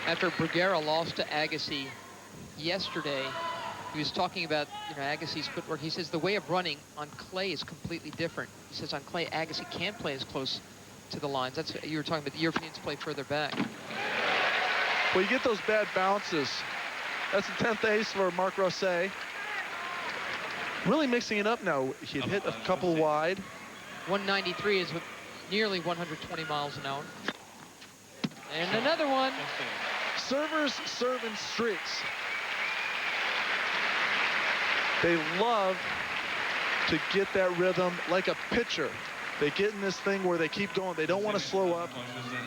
After Bruguera lost to Agassi yesterday, he was talking about, Agassi's footwork. He says the way of running on clay is completely different. He says on clay, Agassi can't play as close to the lines. That's you were talking about. The Europeans play further back. Well, you get those bad bounces. That's the 10th ace for Marc Rosset. Really mixing it up now. He'd hit a couple wide. 193 is nearly 120 miles an hour. And another one. Servers serve in streaks. They love to get that rhythm like a pitcher. They get in this thing where they keep going. They don't want to slow up.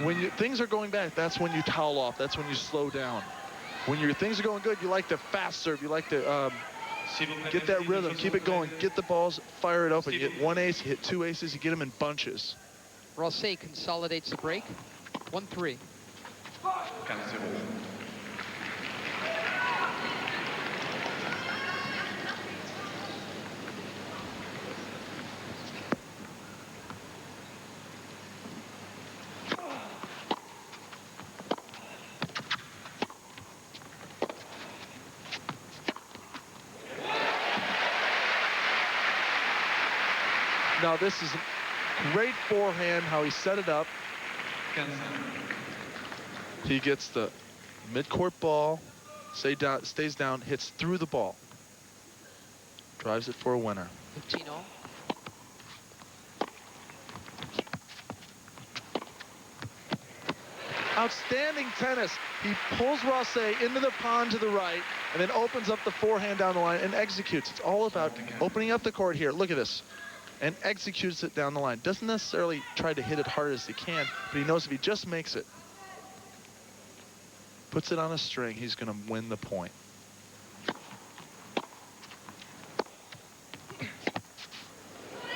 When things are going back, that's when you towel off. That's when you slow down. When your things are going good, you like to fast serve. You like to get that rhythm, keep it going, get the balls, fire it open. You hit one ace, you hit two aces, you get them in bunches. Rosset consolidates the break. 1-3. Now this is a great forehand, how he set it up. He gets the midcourt ball, stays down, hits through the ball. Drives it for a winner. 15-all. Outstanding tennis. He pulls Rosset into the pond to the right and then opens up the forehand down the line and executes. It's all about opening up the court here. Look at this. And executes it down the line. Doesn't necessarily try to hit it hard as he can, but he knows if he just makes it, puts it on a string, he's going to win the point.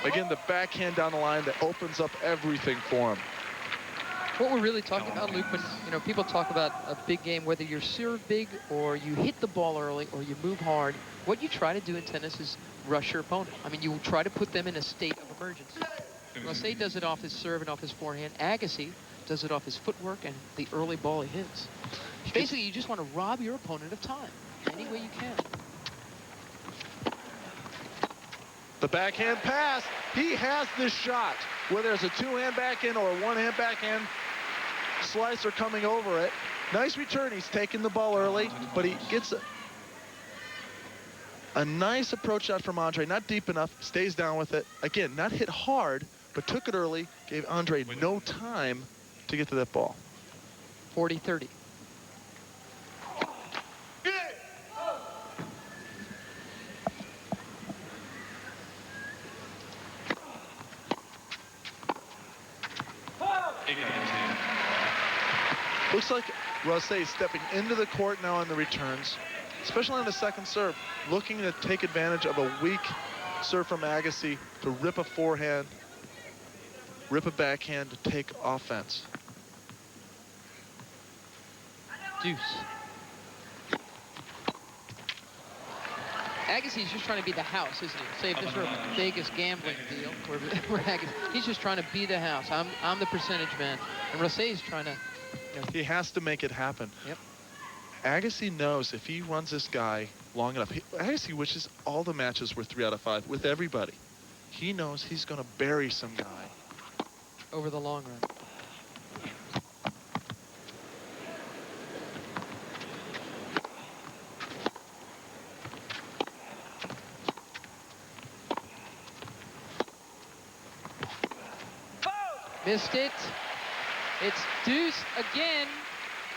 Again, the backhand down the line that opens up everything for him. What we're really talking about, Luke, when people talk about a big game, whether you serve big or you hit the ball early or you move hard, what you try to do in tennis is rush your opponent. I mean, you try to put them in a state of emergency. Rosset does it off his serve and off his forehand. Agassi does it off his footwork and the early ball he hits. Basically, you just want to rob your opponent of time any way you can. The backhand pass. He has this shot, whether it's a two-hand backhand or a one-hand backhand slicer coming over it. Nice return. He's taking the ball early, but he gets a nice approach shot from Andre. Not deep enough. Stays down with it. Again, not hit hard, but took it early, gave Andre no time to get to that ball. 40-30. Looks like Rosset is stepping into the court now on the returns, especially on the second serve, looking to take advantage of a weak serve from Agassi to rip a forehand, rip a backhand to take offense. Deuce. Agassi's just trying to be the house, isn't he? Say if this were a Vegas gambling deal, where Agassi, he's just trying to be the house. I'm the percentage man, and Rosset's trying to. You know, he has to make it happen. Yep. Agassi knows if he runs this guy long enough, Agassi wishes all the matches were 3 out of 5 with everybody. He knows he's going to bury some guy over the long run. Missed it. It's deuce again.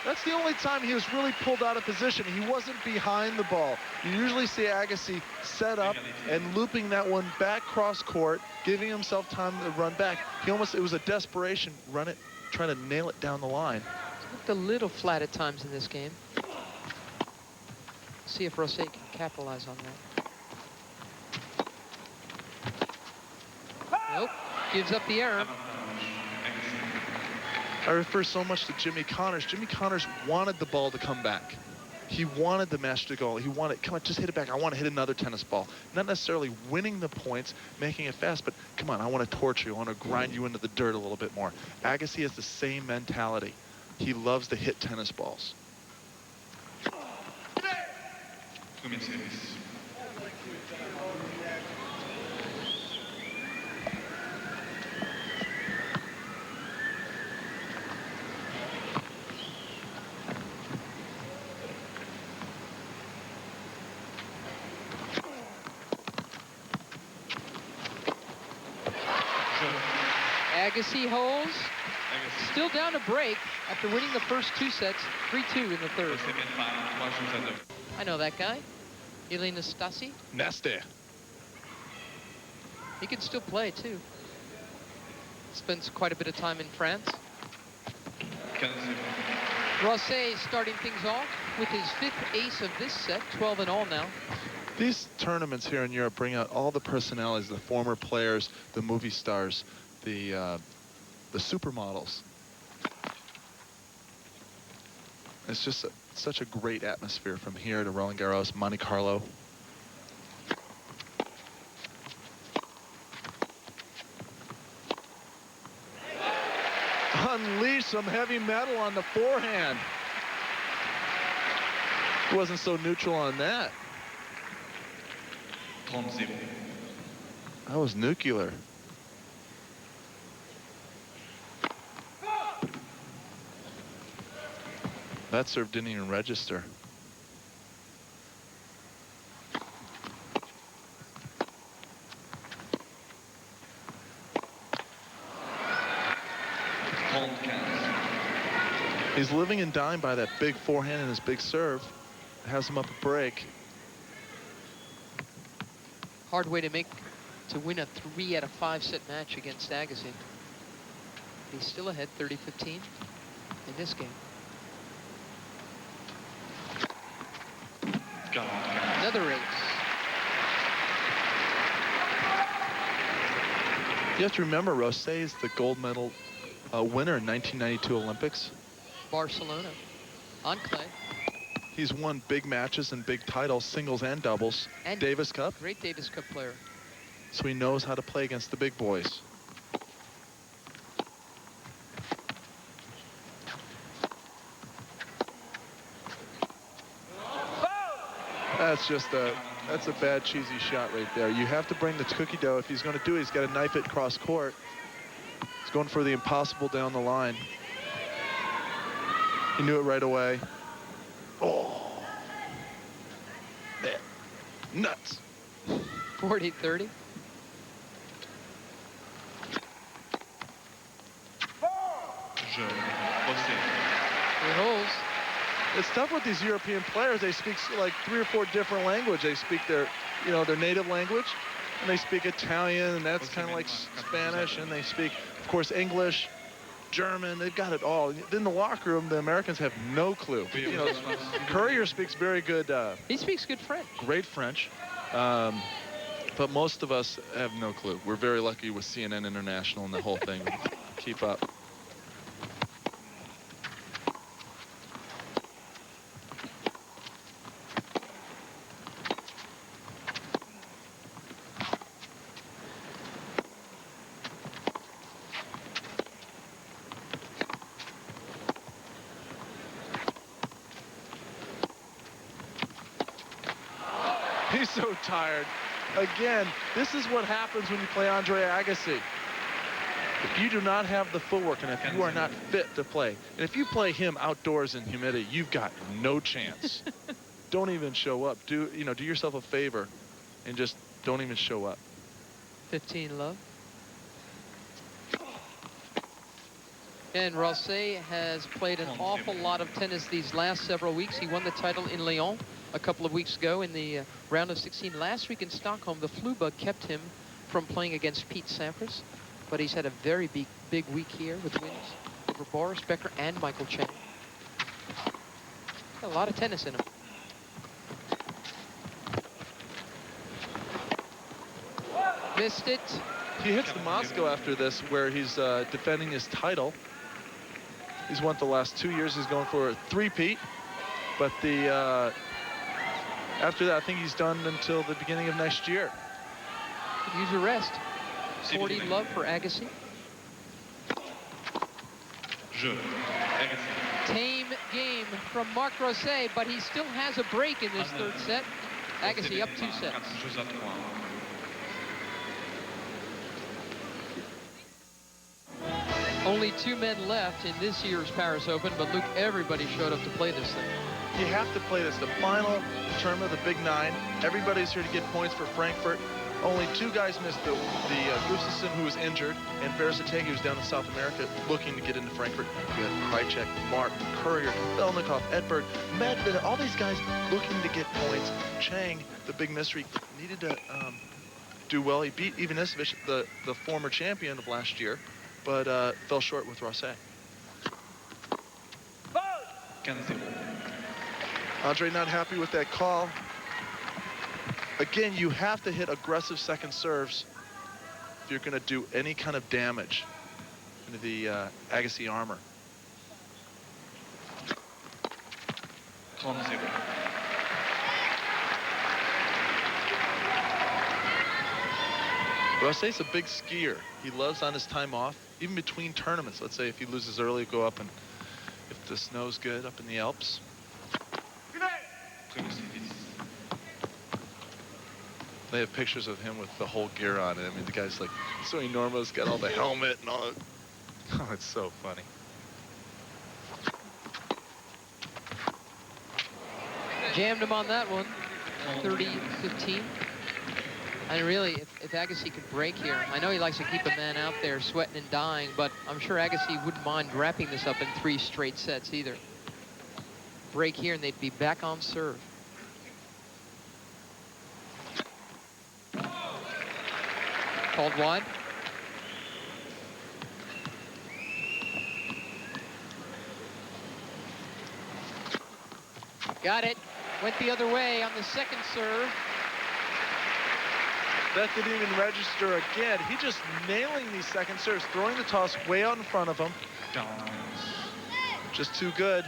That's the only time he was really pulled out of position. He wasn't behind the ball. You usually see Agassi set up and looping that one back cross court, giving himself time to run back. It was a desperation, run it, trying to nail it down the line. It's looked a little flat at times in this game. See if Rosset can capitalize on that. Nope, gives up the error. I refer so much to Jimmy Connors. Jimmy Connors wanted the ball to come back. He wanted the match to go. He wanted, come on, just hit it back. I want to hit another tennis ball. Not necessarily winning the points, making it fast, but come on, I want to torture you. I want to grind you into the dirt a little bit more. Agassi has the same mentality. He loves to hit tennis balls. Agassi holds. Still down to break after winning the first 2 sets, 3-2 in the third. I know that guy. Elena Stasi. Nasty. He can still play, too. Spends quite a bit of time in France. Rosset starting things off with his 5th ace of this set, 12 in all now. These tournaments here in Europe bring out all the personalities, the former players, the movie stars, the supermodels. It's just such a great atmosphere from here to Roland Garros, Monte Carlo. Unleash some heavy metal on the forehand. Wasn't so neutral on that. That was nuclear. That serve didn't even register. He's living and dying by that big forehand and his big serve. It has him up a break. Hard way to win a 3 out of 5 set match against Agassi. He's still ahead 30-15 in this game. Another ace. You have to remember, Rosset is the gold medal winner in 1992 Olympics. Barcelona on clay. He's won big matches and big titles, singles and doubles. And Davis Cup. Great Davis Cup player. So he knows how to play against the big boys. That's a bad cheesy shot right there. You have to bring the cookie dough. If he's going to do it, he's got to knife it cross court. He's going for the impossible down the line. He knew it right away. Oh, man, nuts. 40-30. Jeu. Rosset. 3 holes. It's tough with these European players. They speak like 3 or 4 different languages. They speak their, their native language, and they speak Italian, and that's kind of like Spanish, and they speak, of course, English, German. They've got it all. In the locker room, the Americans have no clue. Courier speaks very good. He speaks good French. Great French. But most of us have no clue. We're very lucky with CNN International and the whole thing. We keep up. He's so tired. Again, this is what happens when you play Andre Agassi. If you do not have the footwork and if you are not fit to play, and if you play him outdoors in humidity, you've got no chance. Don't even show up. Do yourself a favor and just don't even show up. 15 love. And Rosset has played an awful lot of tennis these last several weeks. He won the title in Lyon a couple of weeks ago in the round of 16. Last week in Stockholm, the flu bug kept him from playing against Pete Sampras, but he's had a very big week here with wins over Boris Becker and Michael Chang. A lot of tennis in him. Missed it. He hits the Moscow after this, where he's defending his title. He's won the last 2 years. He's going for a three-peat, but after that, I think he's done until the beginning of next year. Could use a rest. 40 love for Agassi. Jeu. Agassi. Tame game from Marc Rosset, but he still has a break in this third set. Agassi up 2 sets. Jeux à 3. Only 2 men left in this year's Paris Open, but Luke, everybody showed up to play this thing. You have to play this, the final tournament of the Big Nine. Everybody's here to get points for Frankfurt. Only 2 guys missed the Gustafsson, who was injured, and Verzategi, who's down in South America, looking to get into Frankfurt. You had Krajicek, Marc, Courier, Belnikov, Edberg, Medvedev, all these guys looking to get points. Chang, the big mystery, needed to do well. He beat Ivanisevic, the former champion of last year, but fell short with Rosset. 15-0. Andre not happy with that call. Again, you have to hit aggressive second serves if you're going to do any kind of damage into the Agassi armor. 30-0. Rosset's a big skier. He loves on his time off, even between tournaments. Let's say if he loses early, go up, and if the snow's good up in the Alps. They have pictures of him with the whole gear on. I mean, the guy's like so enormous, got all the helmet and all. Oh, it's so funny. Jammed him on that one. 30-15. And really, if Agassi could break here, I know he likes to keep a man out there sweating and dying, but I'm sure Agassi wouldn't mind wrapping this up in 3 straight sets either. Break here, and they'd be back on serve. Called wide. Got it. Went the other way on the second serve. That didn't even register again. He just nailing these second serves, throwing the toss way out in front of him. Just too good.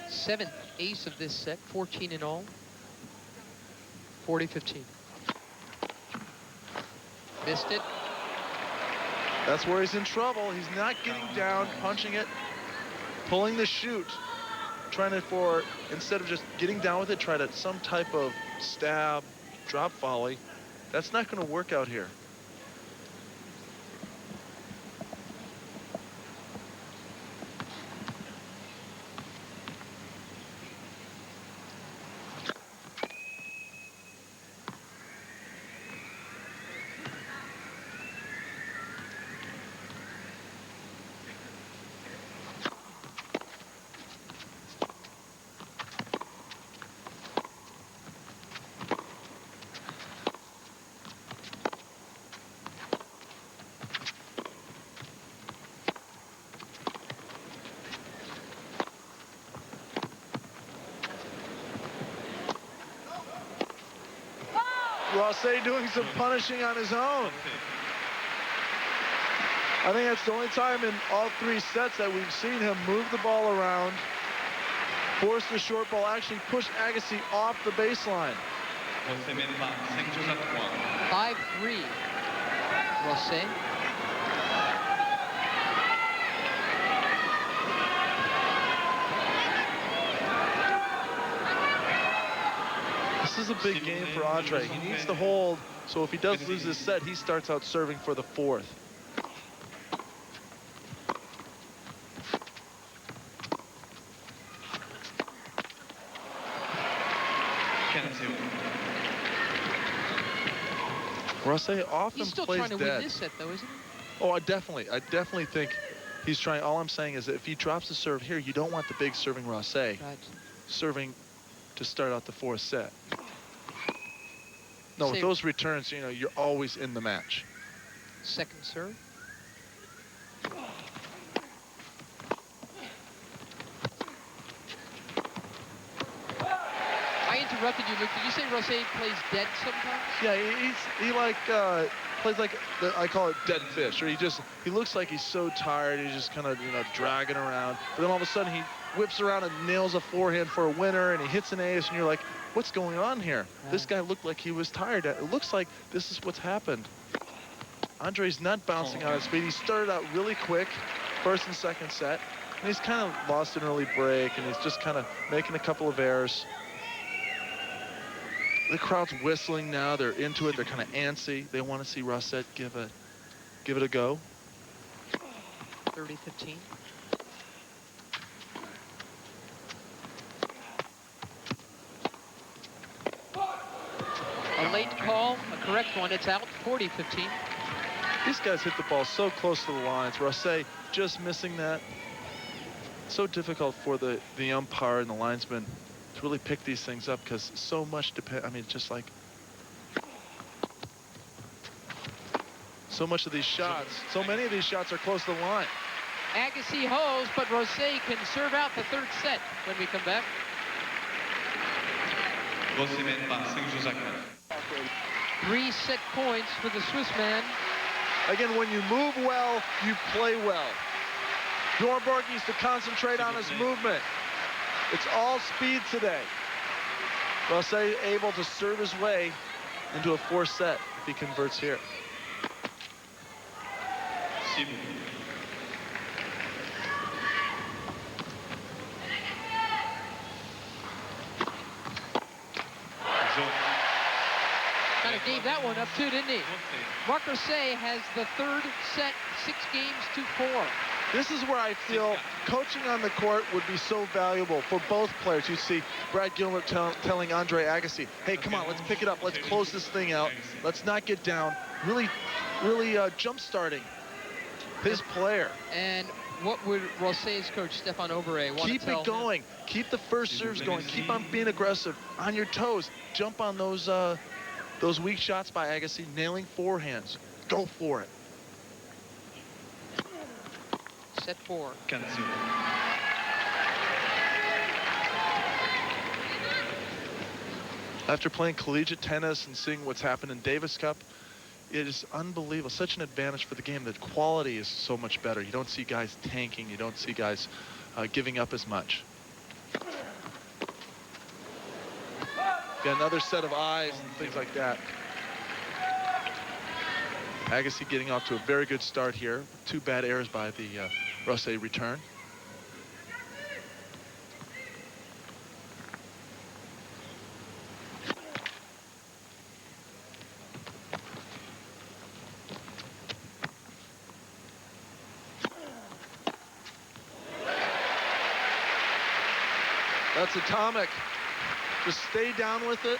7th ace of this set, 14 in all. 40-15. Missed it. That's where he's in trouble. He's not getting down, punching it, pulling the shoot, trying to, instead of just getting down with it, try to some type of stab, drop volley. That's not going to work out here. Rosset doing some punishing on his own. I think that's the only time in all 3 sets that we've seen him move the ball around, force the short ball, actually push Agassi off the baseline. 5-3. Rosset. This is a big game for Andre. He needs to hold, so if he does lose this set, he starts out serving for the 4th. Rosset often He's still plays trying to dead. win this set, though, isn't he? Oh, I definitely think he's trying. All I'm saying is that if he drops the serve here, you don't want the big serving Rosset serving to start out the 4th set. No, with those returns, you know, you're always in the match. Second serve. I interrupted you, Luke. Did you say Rosset plays dead sometimes? Yeah, he like plays like I call it dead fish, or he looks like he's so tired, he's just kind of, you know, dragging around. But then all of a sudden he whips around and nails a forehand for a winner, and he hits an ace, and you're like, what's going on here? Yeah. This guy looked like he was tired. It looks like this is what's happened. Andre's not bouncing on his speed. He started out really quick, first and second set, and he's kind of lost an early break, and he's just kind of making a couple of errors. The crowd's whistling now. They're into it. They're kind of antsy. They want to see Rosset give it a go. 30-15. A late call, a correct one. It's out. 40-15. These guys hit the ball so close to the lines. Rosset just missing that. So difficult for the umpire and the linesman to really pick these things up, because so much depends. I mean, just like so much of these shots, so many of these shots are close to the line. Agassi holds, but Rosset can serve out the 3rd set when we come back. 3 set points for the Swiss man. Again, when you move well, you play well. Dornborg needs to concentrate on his movement. It's all speed today. Rosset able to serve his way into a 4th set if he converts here. Kind of gave that one up too, didn't he? Marc Rosset has the 3rd set, 6 games to 4. This is where I feel coaching on the court would be so valuable for both players. You see Brad Gilbert telling Andre Agassi, hey, come on, let's pick it up. Let's close this thing out. Let's not get down. Really jump-starting his player. And what would Rosset's coach, Stefan Oberé, want to tell him? Keep it going. Keep the first serves going. Keep on being aggressive, on your toes. Jump on those weak shots by Agassi, nailing forehands. Go for it. Set 4. After playing collegiate tennis and seeing what's happened in Davis Cup, it is unbelievable. Such an advantage for the game. The quality is so much better. You don't see guys tanking. You don't see guys giving up as much. Got another set of eyes and things like that. Agassi getting off to a very good start here. 2 bad errors by the Rosset return. That's atomic. Just stay down with it.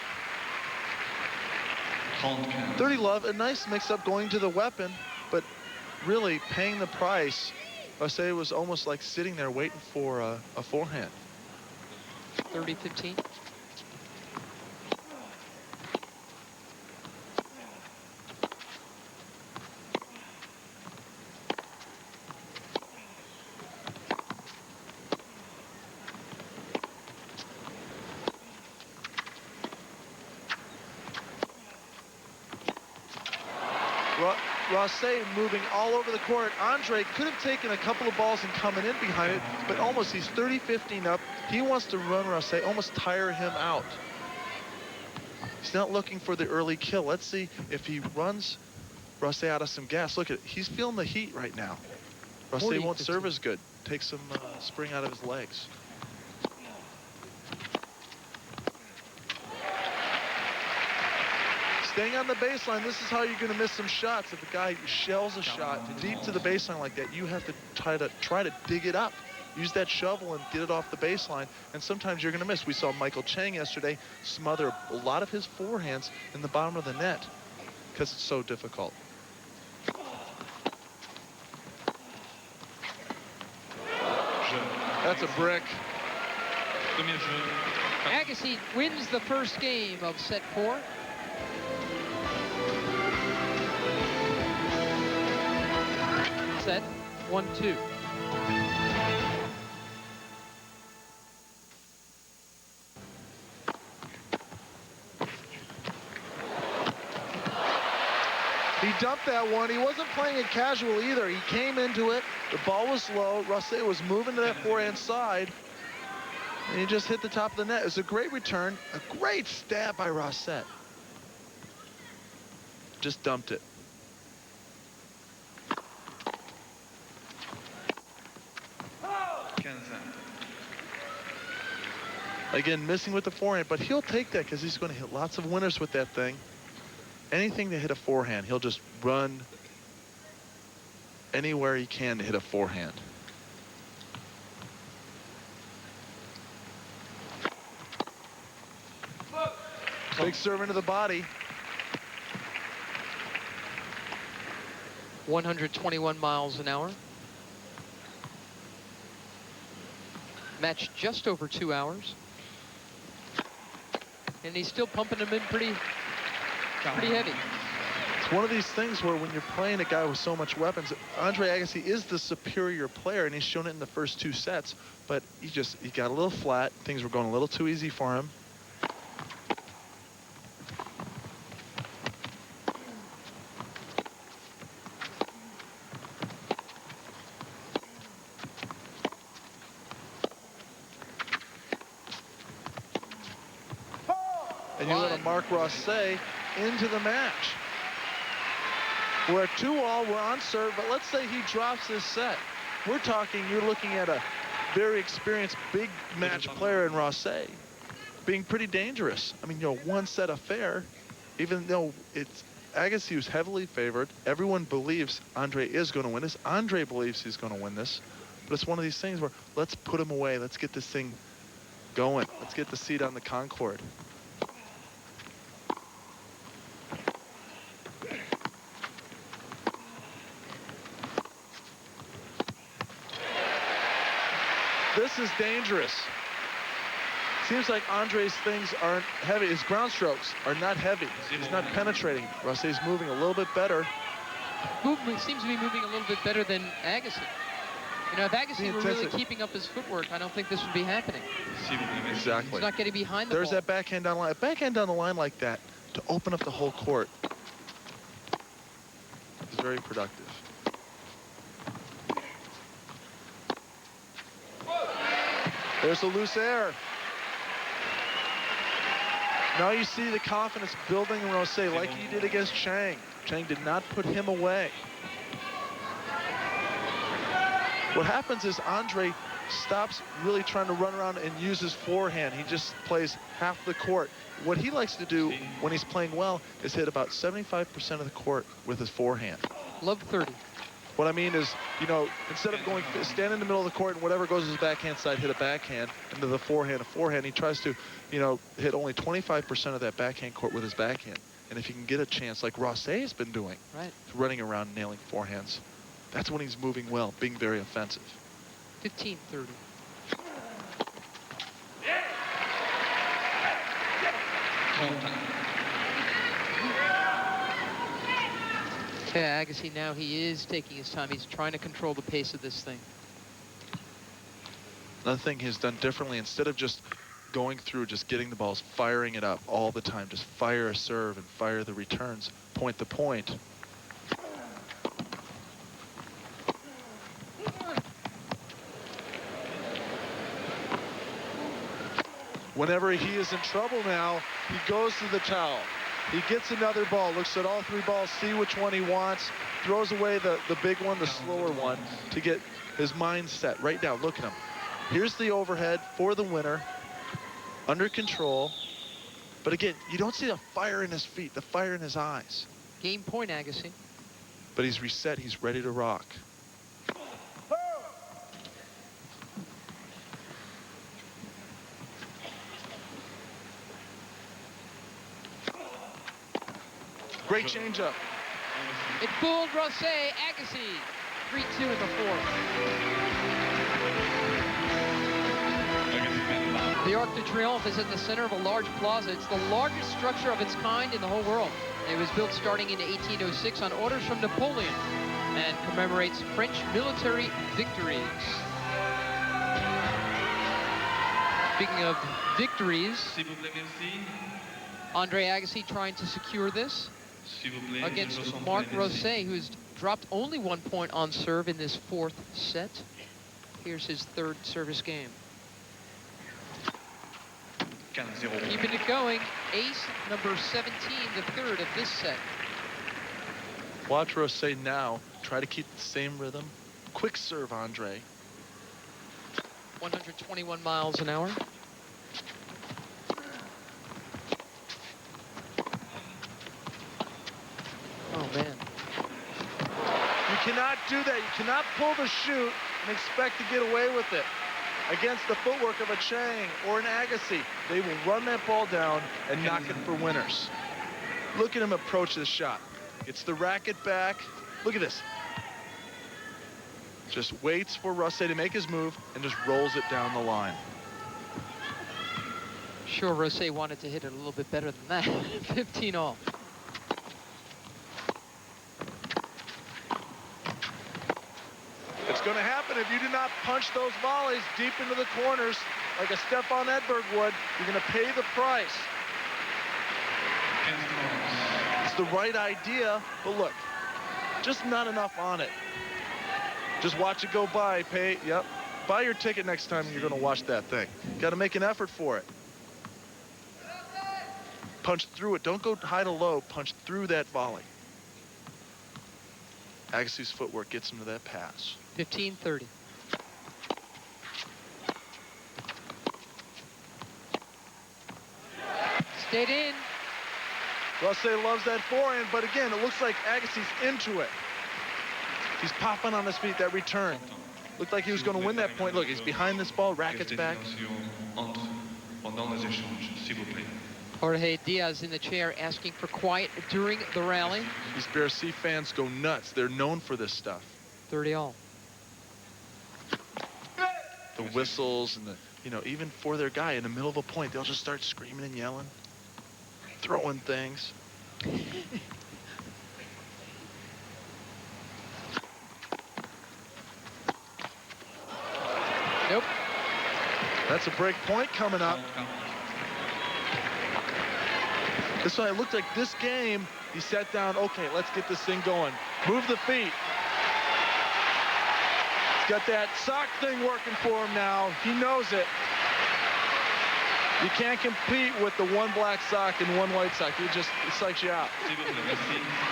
30 love, a nice mix-up going to the weapon, but really paying the price. Rosset was almost like sitting there waiting for a forehand. 30-15. Rosset moving all over the court. Andre could have taken a couple of balls and coming in behind it, but almost he's 30-15 up. He wants to run Rosset, almost tire him out. He's not looking for the early kill. Let's see if he runs Rosset out of some gas. Look at it. He's feeling the heat right now. Rosset won't serve as good. Take some spring out of his legs. Staying on the baseline, this is how you're going to miss some shots. If a guy shells a shot deep to the baseline like that, you have to try to dig it up. Use that shovel and get it off the baseline, and sometimes you're going to miss. We saw Michael Chang yesterday smother a lot of his forehands in the bottom of the net because it's so difficult. That's a brick. Agassi wins the first game of set 4. Set 1-2. He dumped that one. He wasn't playing it casual either. He came into it. The ball was low. Rosset was moving to that forehand side. And he just hit the top of the net. It was a great return. A great stab by Rosset. Just dumped it. Again, missing with the forehand, but he'll take that because he's going to hit lots of winners with that thing. Anything to hit a forehand, he'll just run anywhere he can to hit a forehand. Big serve into the body. 121 miles an hour. Match just over 2 hours. And he's still pumping them in pretty heavy. It's one of these things where when you're playing a guy with so much weapons, Andre Agassi is the superior player, and he's shown it in the first 2 sets, but he got a little flat. Things were going a little too easy for him. And you let a Marc Rosset into the match. We're at 2-all, we're on serve, but let's say he drops this set. We're talking, you're looking at a very experienced big match player in Rosset being pretty dangerous. I mean, 1 set affair, even though it's Agassi who's heavily favored. Everyone believes Andre is going to win this. Andre believes he's going to win this. But it's one of these things where let's put him away. Let's get this thing going. Let's get the seat on the Concorde. This is dangerous. Seems like Andre's things aren't heavy. His ground strokes are not heavy. He's not penetrating. Rosset's moving a little bit better. Movement seems to be moving a little bit better than Agassi. If Agassi were really keeping up his footwork, I don't think this would be happening. Exactly. He's not getting behind the ball. There's that backhand down the line. A backhand down the line like that to open up the whole court is very productive. There's a loose air. Now you see the confidence building in Rosset like he did against Chang. Chang did not put him away. What happens is Andre stops really trying to run around and use his forehand. He just plays half the court. What he likes to do when he's playing well is hit about 75% of the court with his forehand. Love 30. What I mean is, instead of stand in the middle of the court and whatever goes to his backhand side, hit a backhand, into the forehand, a forehand, he tries to, hit only 25% of that backhand court with his backhand. And if you can get a chance like Rosset has been doing, right, running around nailing forehands, that's when he's moving well, being very offensive. 15-30. Yeah, Agassi now, he is taking his time. He's trying to control the pace of this thing. Another thing he's done differently, instead of just going through, just getting the balls, firing it up all the time, just fire a serve and fire the returns, point to point. Whenever he is in trouble now, he goes to the towel. He gets another ball, looks at all 3 balls, see which one he wants, throws away the big one, the slower one, to get his mind set. Right now, look at him. Here's the overhead for the winner, under control. But again, you don't see the fire in his feet, the fire in his eyes. Game point, Agassi. But he's reset, he's ready to rock. Great changeup. It fooled Rosset. Agassi, 3-2 in the 4th. The Arc de Triomphe is at the center of a large plaza. It's the largest structure of its kind in the whole world. It was built starting in 1806 on orders from Napoleon and commemorates French military victories. Speaking of victories, Andre Agassi trying to secure this against Marc Rosset, who's dropped only 1 point on serve in this 4th set. Here's his 3rd service game. Keeping it going, ace number 17, the 3rd of this set. Watch Rosset now try to keep the same rhythm. Quick serve, Andre. 121 miles an hour. Oh, man. You cannot do that. You cannot pull the chute and expect to get away with it. Against the footwork of a Chang or an Agassi, they will run that ball down and knock it for winners. Look at him approach this shot. Gets the racket back. Look at this. Just waits for Rosset to make his move and just rolls it down the line. Sure, Rosset wanted to hit it a little bit better than that. 15 all. It's going to happen if you do not punch those volleys deep into the corners like a Stefan Edberg would. You're going to pay the price. It's the right idea, but look, just not enough on it. Just watch it go by. Buy your ticket next time you're going to watch that thing. Got to make an effort for it. Punch through it. Don't go high to low. Punch through that volley. Agassi's footwork gets him to that pass. 15-30. Stayed in. Rosset loves that forehand, but again, it looks like Agassi's into it. He's popping on his feet, that return. Looked like he was going to win that point. Look, he's behind this ball, racket's back. Jorge Diaz in the chair asking for quiet during the rally. These Bercy fans go nuts. They're known for this stuff. 30 all. The whistles and the, even for their guy in the middle of a point, they'll just start screaming and yelling, throwing things. Nope. That's a break point coming up. That's why it looked like this game, he sat down, okay, let's get this thing going. Move the feet. He's got that sock thing working for him now. He knows it. You can't compete with the one black sock and one white sock. It psychs you out.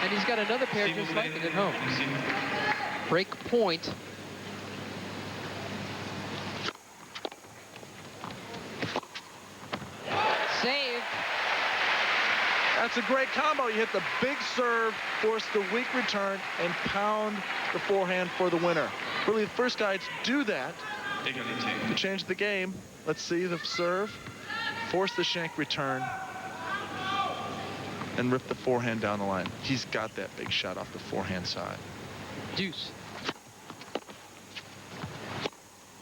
And he's got another pair just like it at home. Break point. Save. That's a great combo. You hit the big serve, force the weak return, and pound the forehand for the winner. Really, the first guy to do that, to change the game. Let's see the serve, force the shank return, and rip the forehand down the line. He's got that big shot off the forehand side. Deuce.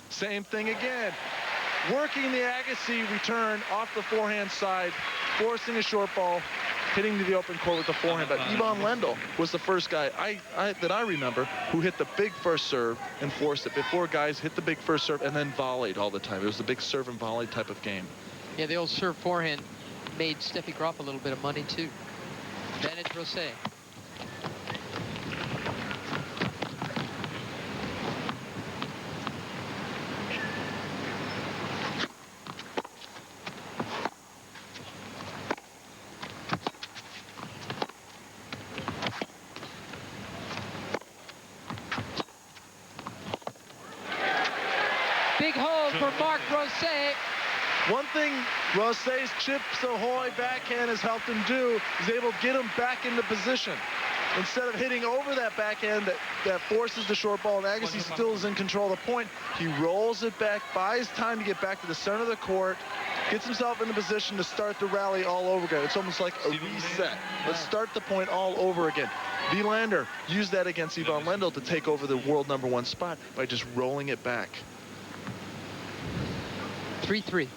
Same thing again. Working the Agassi return off the forehand side, forcing a short ball, hitting to the open court with the forehand. But Ivan Lendl was the first guy that I remember who hit the big first serve and forced it. Before, guys hit the big first serve and then volleyed all the time. It was the big serve and volley type of game. Yeah, the old serve forehand made Steffi Graf a little bit of money, too. Advantage Rosset. Big hole for Marc Rosset. One thing Rosset's Chips Ahoy backhand has helped him do is able to get him back into position. Instead of hitting over that backhand that forces the short ball, and Agassi still is in control of the point, he rolls it back, buys time to get back to the center of the court, gets himself into position to start the rally all over again. It's almost like a reset. Let's start the point all over again. Wielander used that against Ivan Lendl to take over the world #1 spot by just rolling it back. 3-3.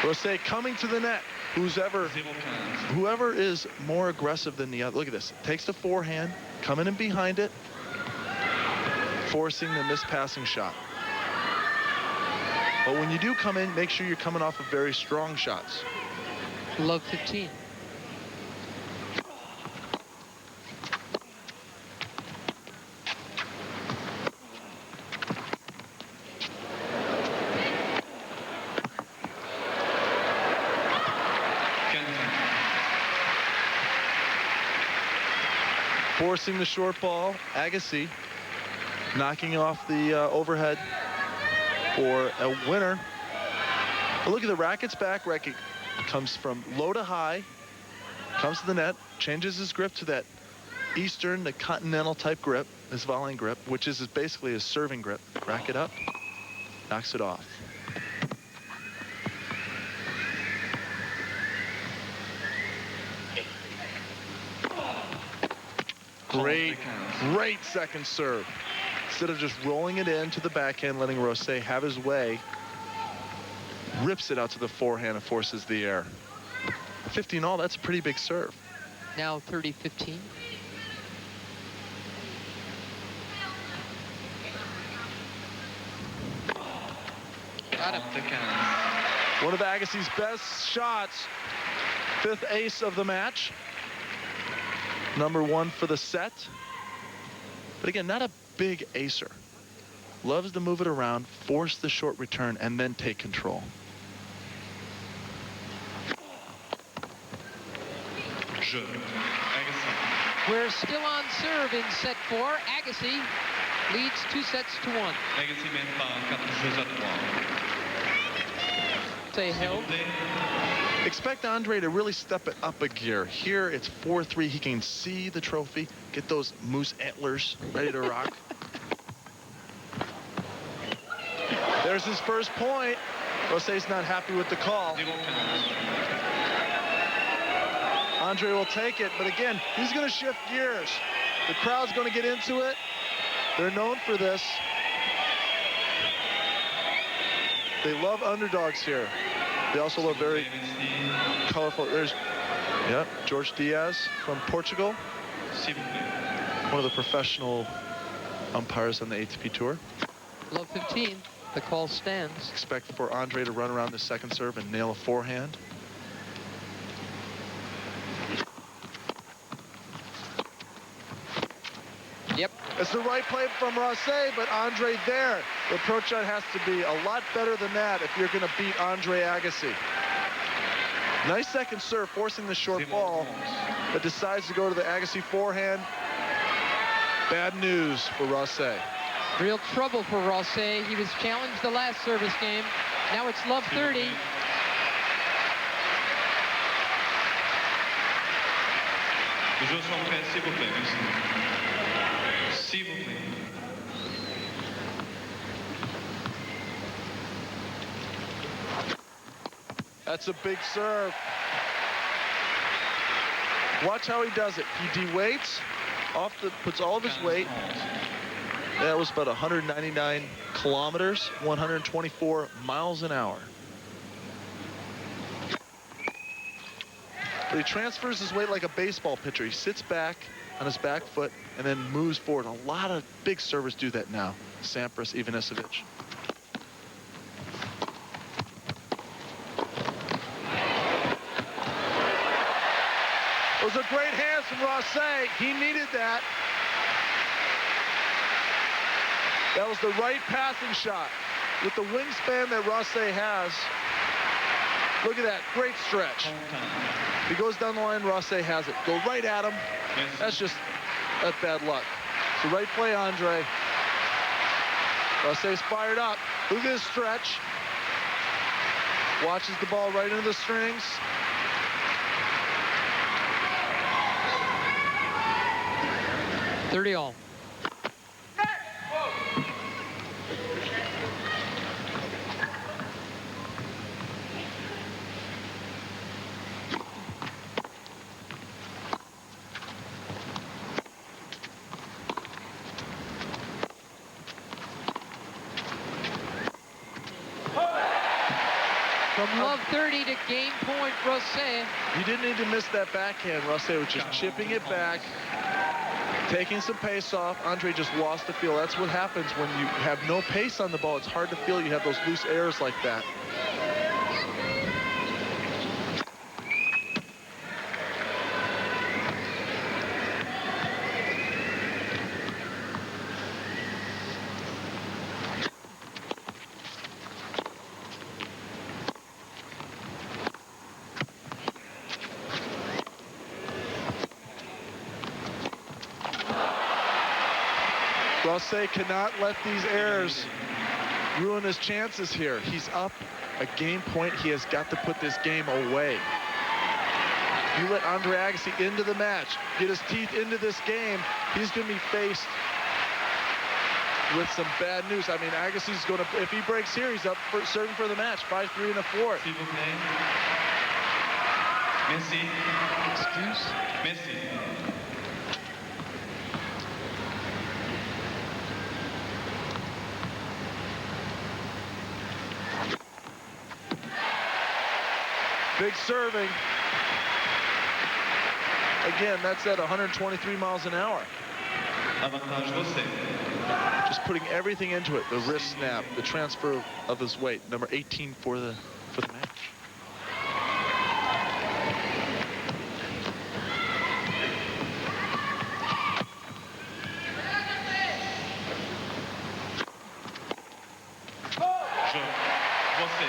Rosset coming to the net. Whoever is more aggressive than the other. Look at this. Takes the forehand, coming in behind it, forcing the missed passing shot. But when you do come in, make sure you're coming off of very strong shots. Love 15. Forcing the short ball, Agassi knocking off the overhead for a winner. But look at the racket's back. Racket comes from low to high, comes to the net, changes his grip to that Eastern, the continental type grip, this volleying grip, which is basically a serving grip. Racket up, knocks it off. Great second serve. Instead of just rolling it into the backhand, letting Rosset have his way, rips it out to the forehand and forces the air. 15-all, that's a pretty big serve. Now 30-15. Got him. One of Agassi's best shots. 5th ace of the match. #1 for the set. But again, not a big acer. Loves to move it around, force the short return, and then take control. We're still on serve in set 4. Agassi leads 2-1. Agassi mène par 4-3. Say held. Expect Andre to really step it up a gear. Here it's 4-3. He can see the trophy, get those moose antlers ready to rock. There's his first point. Rosset's not happy with the call. Andre will take it, but again, he's going to shift gears. The crowd's going to get into it. They're known for this. They love underdogs here. They also love very colorful. There's, George Diaz from Portugal. One of the professional umpires on the ATP Tour. Love 15. The call stands. Expect for Andre to run around the second serve and nail a forehand. Yep. It's the right play from Rosset, but Andre there. The approach shot has to be a lot better than that if you're going to beat Andre Agassi. Nice second serve, forcing the short ball, but decides to go to the Agassi forehand. Bad news for Rosset. Real trouble for Rosset. He was challenged the last service game. Now it's love 30. Les joueurs sont prêts, s'il vous plaît, merci. S'il vous plaît. That's a big serve. Watch how he does it. He de-weights, puts all of his weight. That was about 199 kilometers, 124 miles an hour. But he transfers his weight like a baseball pitcher. He sits back on his back foot and then moves forward. A lot of big servers do that now. Sampras, Ivanisevic. Those are great hands from Rosset. He needed that. That was the right passing shot. With the wingspan that Rosset has, Look at that, great stretch. If he goes down the line, Rosset has it. Go right at him. That's bad luck. So right play, Andre. Rosset's fired up. Look at his stretch. Watches the ball right into the strings. $30 all. From love 30 to game point, Rosset. You didn't need to miss that backhand. Rosset was just chipping it back, taking some pace off. Andre just lost the feel. That's what happens when you have no pace on the ball. It's hard to feel. You have those loose airs like that. Rosset cannot let these errors ruin his chances here. He's up a game point. He has got to put this game away. You let Andre Agassi into the match, get his teeth into this game, he's going to be faced with some bad news. I mean, Agassi's going to, if he breaks here, he's up for certain for the match. 5-3 and a 4th. Merci. Excuse? Merci. Big serving. Again, that's at 123 miles an hour. Avantage Rosset. Just putting everything into it. The wrist snap, the transfer of his weight. Number 18 for the match. Rosset.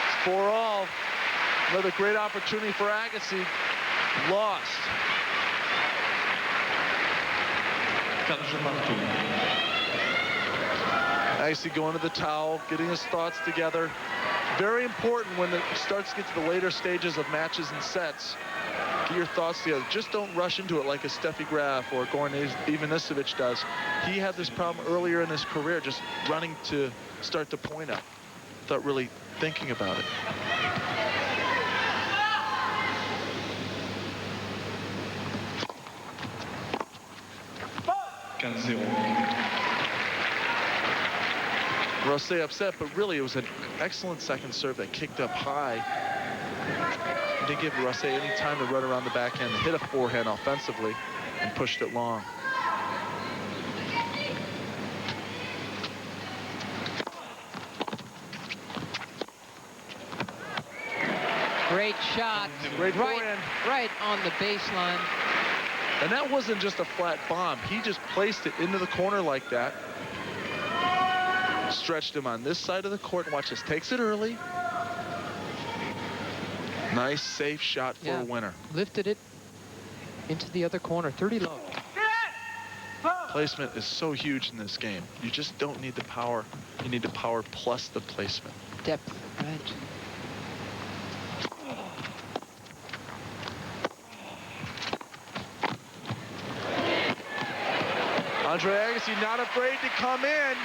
It's 4-all. Another great opportunity for Agassi. Lost. 4 jeux partout. Agassi going to the towel, getting his thoughts together. Very important when it starts to get to the later stages of matches and sets. Get your thoughts together. Just don't rush into it like a Steffi Graf or Goran Ivanisevic does. He had this problem earlier in his career, just running to start the point up without really thinking about it. Rosset upset, but really it was an excellent second serve that kicked up high. Didn't give Rosset any time to run around the backhand and hit a forehand offensively and pushed it long. Great shot. Great forehand. Right on the baseline. And that wasn't just a flat bomb. He just placed it into the corner like that. Stretched him on this side of the court. Watch this. Takes it early. Nice, safe shot for a winner. Lifted it into the other corner. 30 low. Placement is so huge in this game. You just don't need the power. You need the power plus the placement. Depth, right? Andre Agassi not afraid to come in.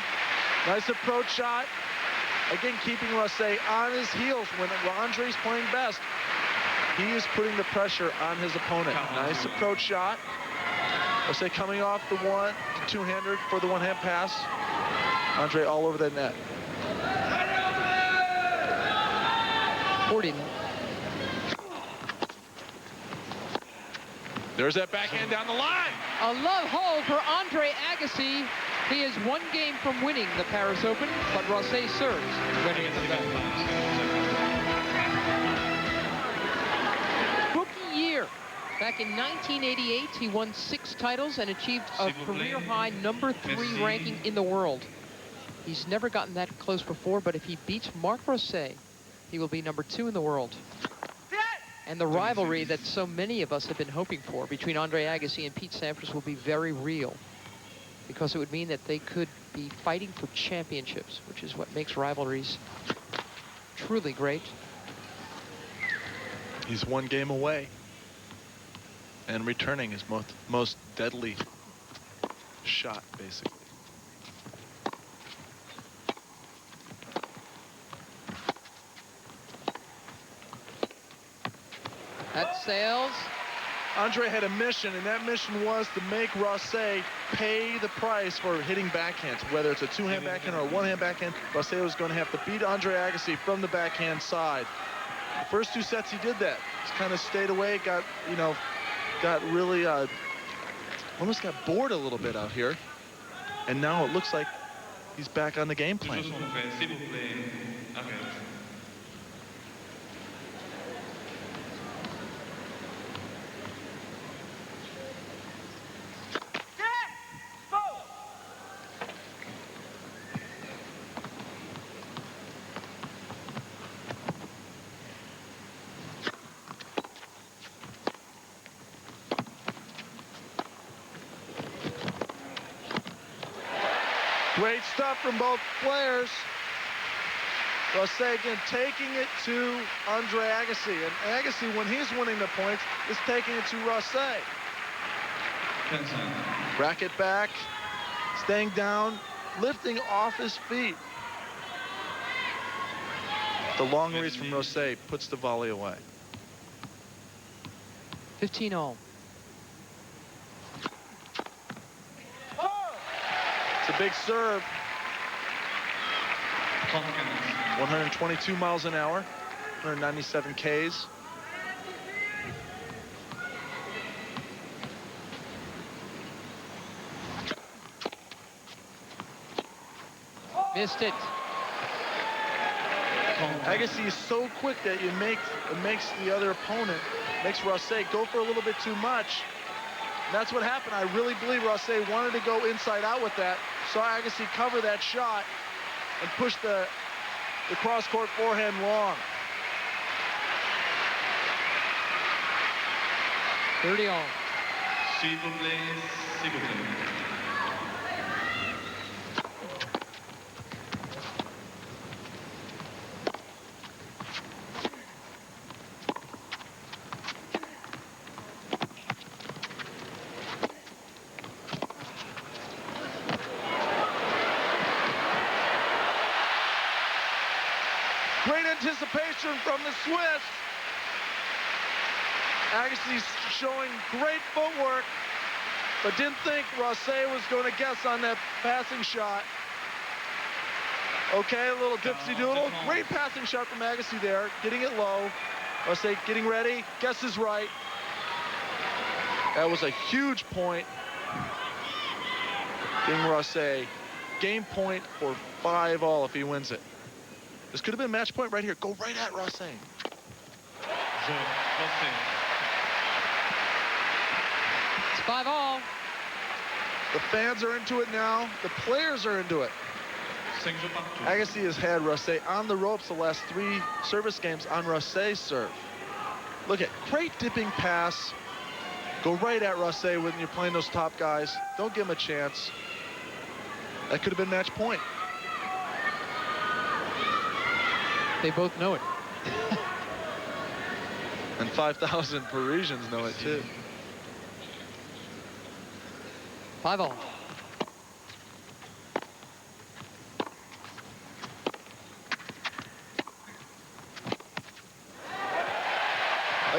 Nice approach shot. Again, keeping Rosset on his heels when Andre's playing best. He is putting the pressure on his opponent. Nice approach shot. Rosset coming off the two-hander for the one-hand pass. Andre all over that net. 40. There's that backhand down the line. A love hole for Andre Agassi. He is one game from winning the Paris Open, but Rosset serves ready to go. Rookie year. Back in 1988, he won 6 titles and achieved a career-high #3 ranking in the world. He's never gotten that close before, but if he beats Marc Rosset, He will be number 2 in the world. And the rivalry that so many of us have been hoping for between Andre Agassi and Pete Sampras will be very real, because it would mean that they could be fighting for championships, which is what makes rivalries truly great. He's 1 game away. And returning his most deadly shot, basically. That sails. Andre had a mission, and that mission was to make Rosset pay the price for hitting backhands. Whether it's a 2-hand backhand or a 1-hand backhand, Rosset was going to have to beat Andre Agassi from the backhand side. The first 2 sets he did that. Just kind of stayed away, got really, almost got bored a little bit out here. And now it looks like he's back on the game plan. Great stuff from both players. Rosset again taking it to Andre Agassi. And Agassi, when he's winning the points, is taking it to Rosset. Racket back, staying down, lifting off his feet. The long reach from Rosset puts the volley away. 15-all. It's a big serve. 122 miles an hour, 197 Ks. Missed it. Agassi is so quick that it makes the other opponent, makes Rosset go for a little bit too much. And that's what happened. I really believe Rosset wanted to go inside out with that. Saw Agassi cover that shot and push the cross-court forehand long. 30-all. S'il vous plaît, s'il vous plaît. Great anticipation from the Swiss. Agassi's showing great footwork, but didn't think Rosset was going to guess on that passing shot. Okay, a little dipsy-doodle. Great passing shot from Agassi there, getting it low. Rosset getting ready, guesses right. That was a huge point. Getting Rosset game point for 5-all if he wins it. This could have been match point right here. Go right at Rosset. It's 5-all. The fans are into it now. The players are into it. Agassi has had Rosset on the ropes the last 3 service games on Rosset's serve. Look at great dipping pass. Go right at Rosset when you're playing those top guys. Don't give him a chance. That could have been match point. They both know it. And 5,000 Parisians know it too. 5-all.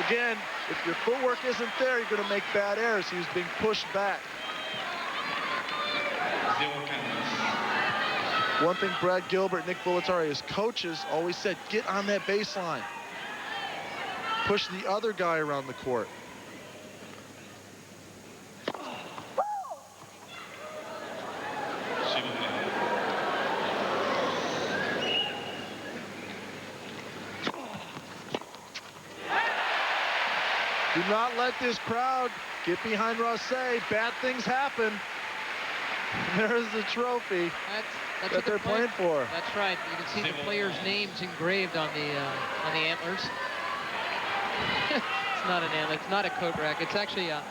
Again, if your footwork isn't there, you're going to make bad errors. He was being pushed back. One thing Brad Gilbert, Nick Bollettieri, his coaches always said, get on that baseline. Push the other guy around the court. Do not let this crowd get behind Rosset. Bad things happen. There's the trophy. That's that what they're playing for. That's right. You can see the players' names engraved on the antlers. It's not an antler. It's not a coat rack. It's actually a.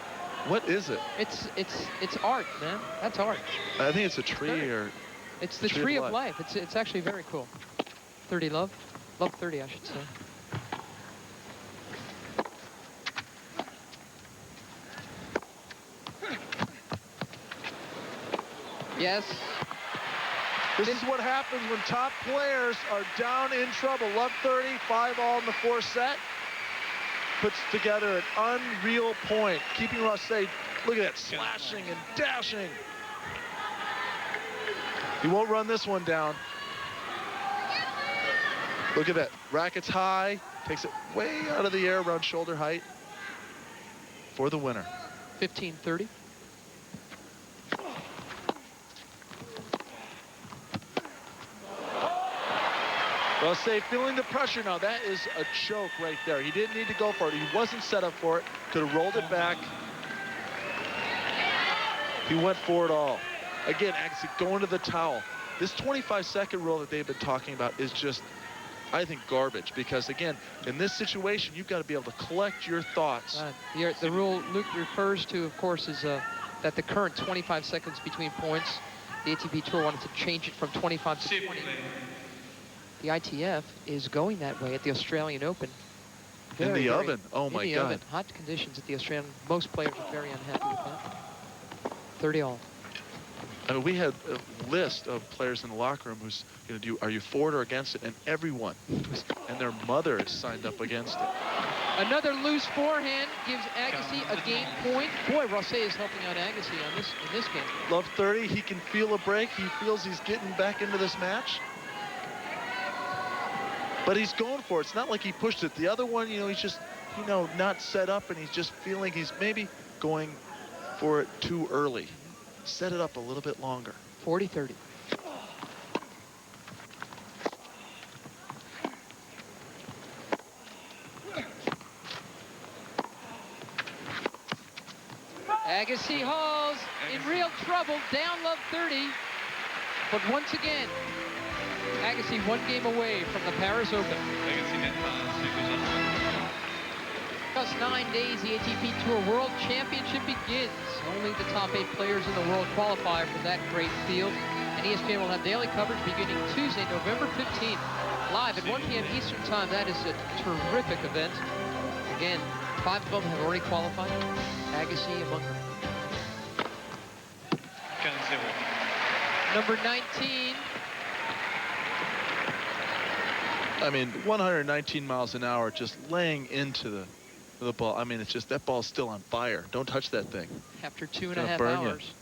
What is it? It's art, man. That's art. I think it's a tree or. It's the tree of life. It's actually very cool. 30 love 30, I should say. Yes. This is what happens when top players are down in trouble. Love 30, 5-all in the fourth set. Puts together an unreal point, keeping Rosset. Look at that, slashing and dashing. He won't run this one down. Look at that, racket's high, takes it way out of the air around shoulder height for the winner. 15-30. Rosset feeling the pressure now. That is a choke right there. He didn't need to go for it. He wasn't set up for it. Could have rolled it back. He went for it all. Again, Agassi going to the towel. This 25-second rule that they've been talking about is just, I think, garbage. Because, again, in this situation, you've got to be able to collect your thoughts. The rule Luke refers to, of course, is that the current 25 seconds between points, the ATP Tour wanted to change it from 25 to 20. The ITF is going that way at the Australian Open. In the oven. Oh, my God. Oven. Hot conditions at the Australian. Most players are very unhappy with that. 30-all. I mean, we had a list of players in the locker room who's going to do, are you for it or against it? And everyone, and their mother is signed up against it. Another loose forehand gives Agassi a game point. Boy, Rosset is helping out Agassi in this game. Love 30, he can feel a break. He feels he's getting back into this match. But he's going for it. It's not like he pushed it. The other one, he's just, not set up, and he's just feeling he's maybe going for it too early. Set it up a little bit longer. 40-30. Agassi hauls in real trouble. Down love 30. But once again, Agassi one game away from the Paris Open. Just 9 days, the ATP Tour World Championship begins. Only the top 8 players in the world qualify for that great field. And ESPN will have daily coverage beginning Tuesday, November 15th. Live at 1 p.m. Eastern Time. That is a terrific event. Again, 5 of them have already qualified. Agassi among them. Number 19. I mean, 119 miles an hour just laying into the ball. I mean, it's just, that ball's still on fire. Don't touch that thing. After 2.5 hours.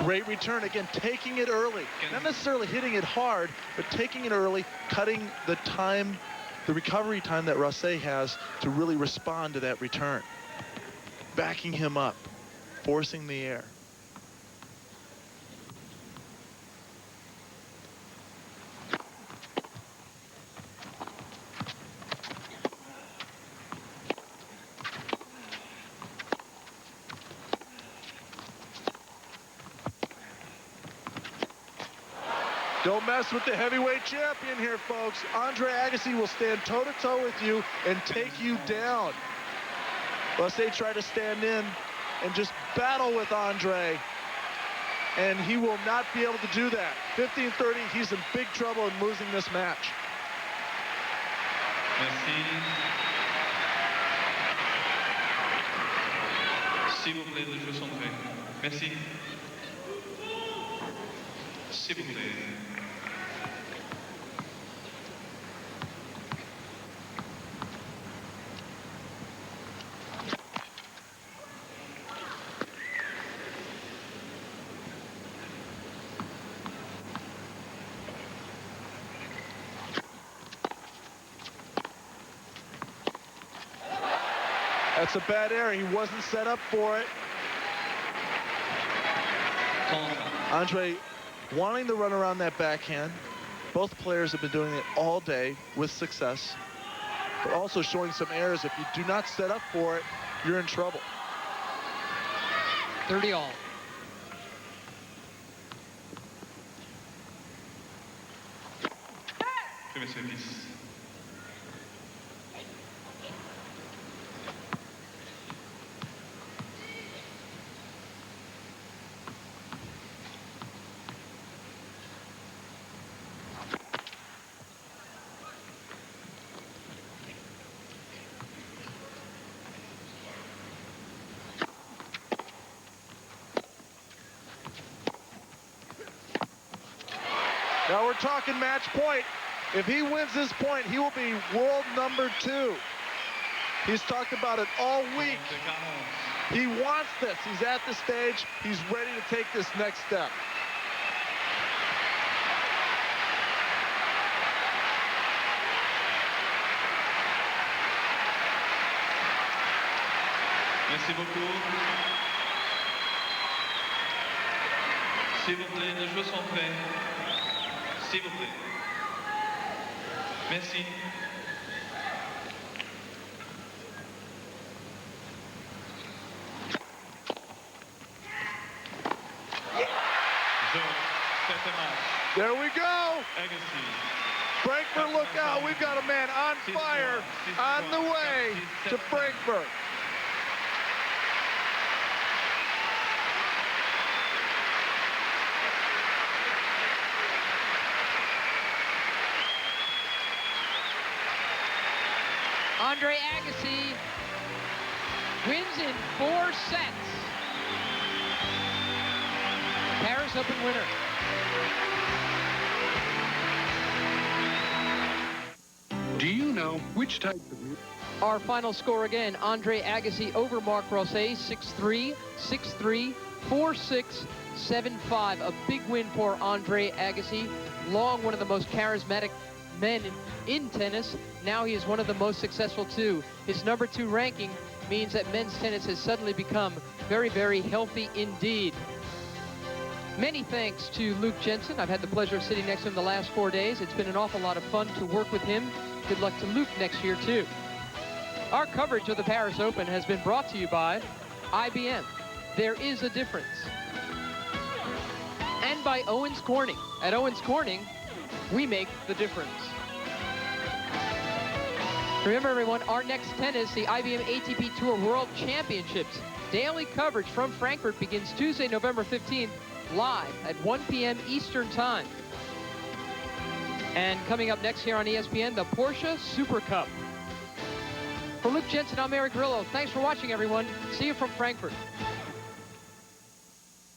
Great return. Again, taking it early. Not necessarily hitting it hard, but taking it early, cutting the time, the recovery time that Rosset has to really respond to that return. Backing him up, forcing the air. Don't mess with the heavyweight champion here, folks. Andre Agassi will stand toe-to-toe with you and take you down. Rosset tried to stand in and just battle with Andre, and he will not be able to do that. 15-30, he's in big trouble in losing this match. S'il vous plaît, de jouer son trait. Merci. S'il vous plaît. That's a bad error. He wasn't set up for it. Andre wanting to run around that backhand. Both players have been doing it all day with success, but also showing some errors. If you do not set up for it, you're in trouble. 30 all. Premier service. Now we're talking match point. If he wins this point, he will be world number 2. He's talked about it all week. He wants this. He's at the stage. He's ready to take this next step. Merci beaucoup. S'il vous plaît, les joueurs sont prêts. S'il vous plaît. Merci. There we go. Agassi. Frankfurt, look out. We've got a man on fire on the way to Frankfurt. Andre Agassi wins in 4 sets. Paris Open winner. Do you know which type of music? Our final score again, Andre Agassi over Marc Rosset, 6-3, 6-3, 4-6, 7-5. A big win for Andre Agassi. Long one of the most charismatic men in tennis. Now he is one of the most successful too. His number 2 ranking means that men's tennis has suddenly become very, very healthy indeed. Many thanks to Luke Jensen. I've had the pleasure of sitting next to him the last 4 days. It's been an awful lot of fun to work with him. Good luck to Luke next year too. Our coverage of the Paris Open has been brought to you by IBM. There is a difference. And by Owens Corning. At Owens Corning, we make the difference. Remember, everyone, our next tennis, the IBM ATP Tour World Championships. Daily coverage from Frankfurt begins Tuesday, November 15th, live at 1 p.m. Eastern Time. And coming up next here on ESPN, the Porsche Super Cup. For Luke Jensen, I'm Eric Grillo. Thanks for watching, everyone. See you from Frankfurt.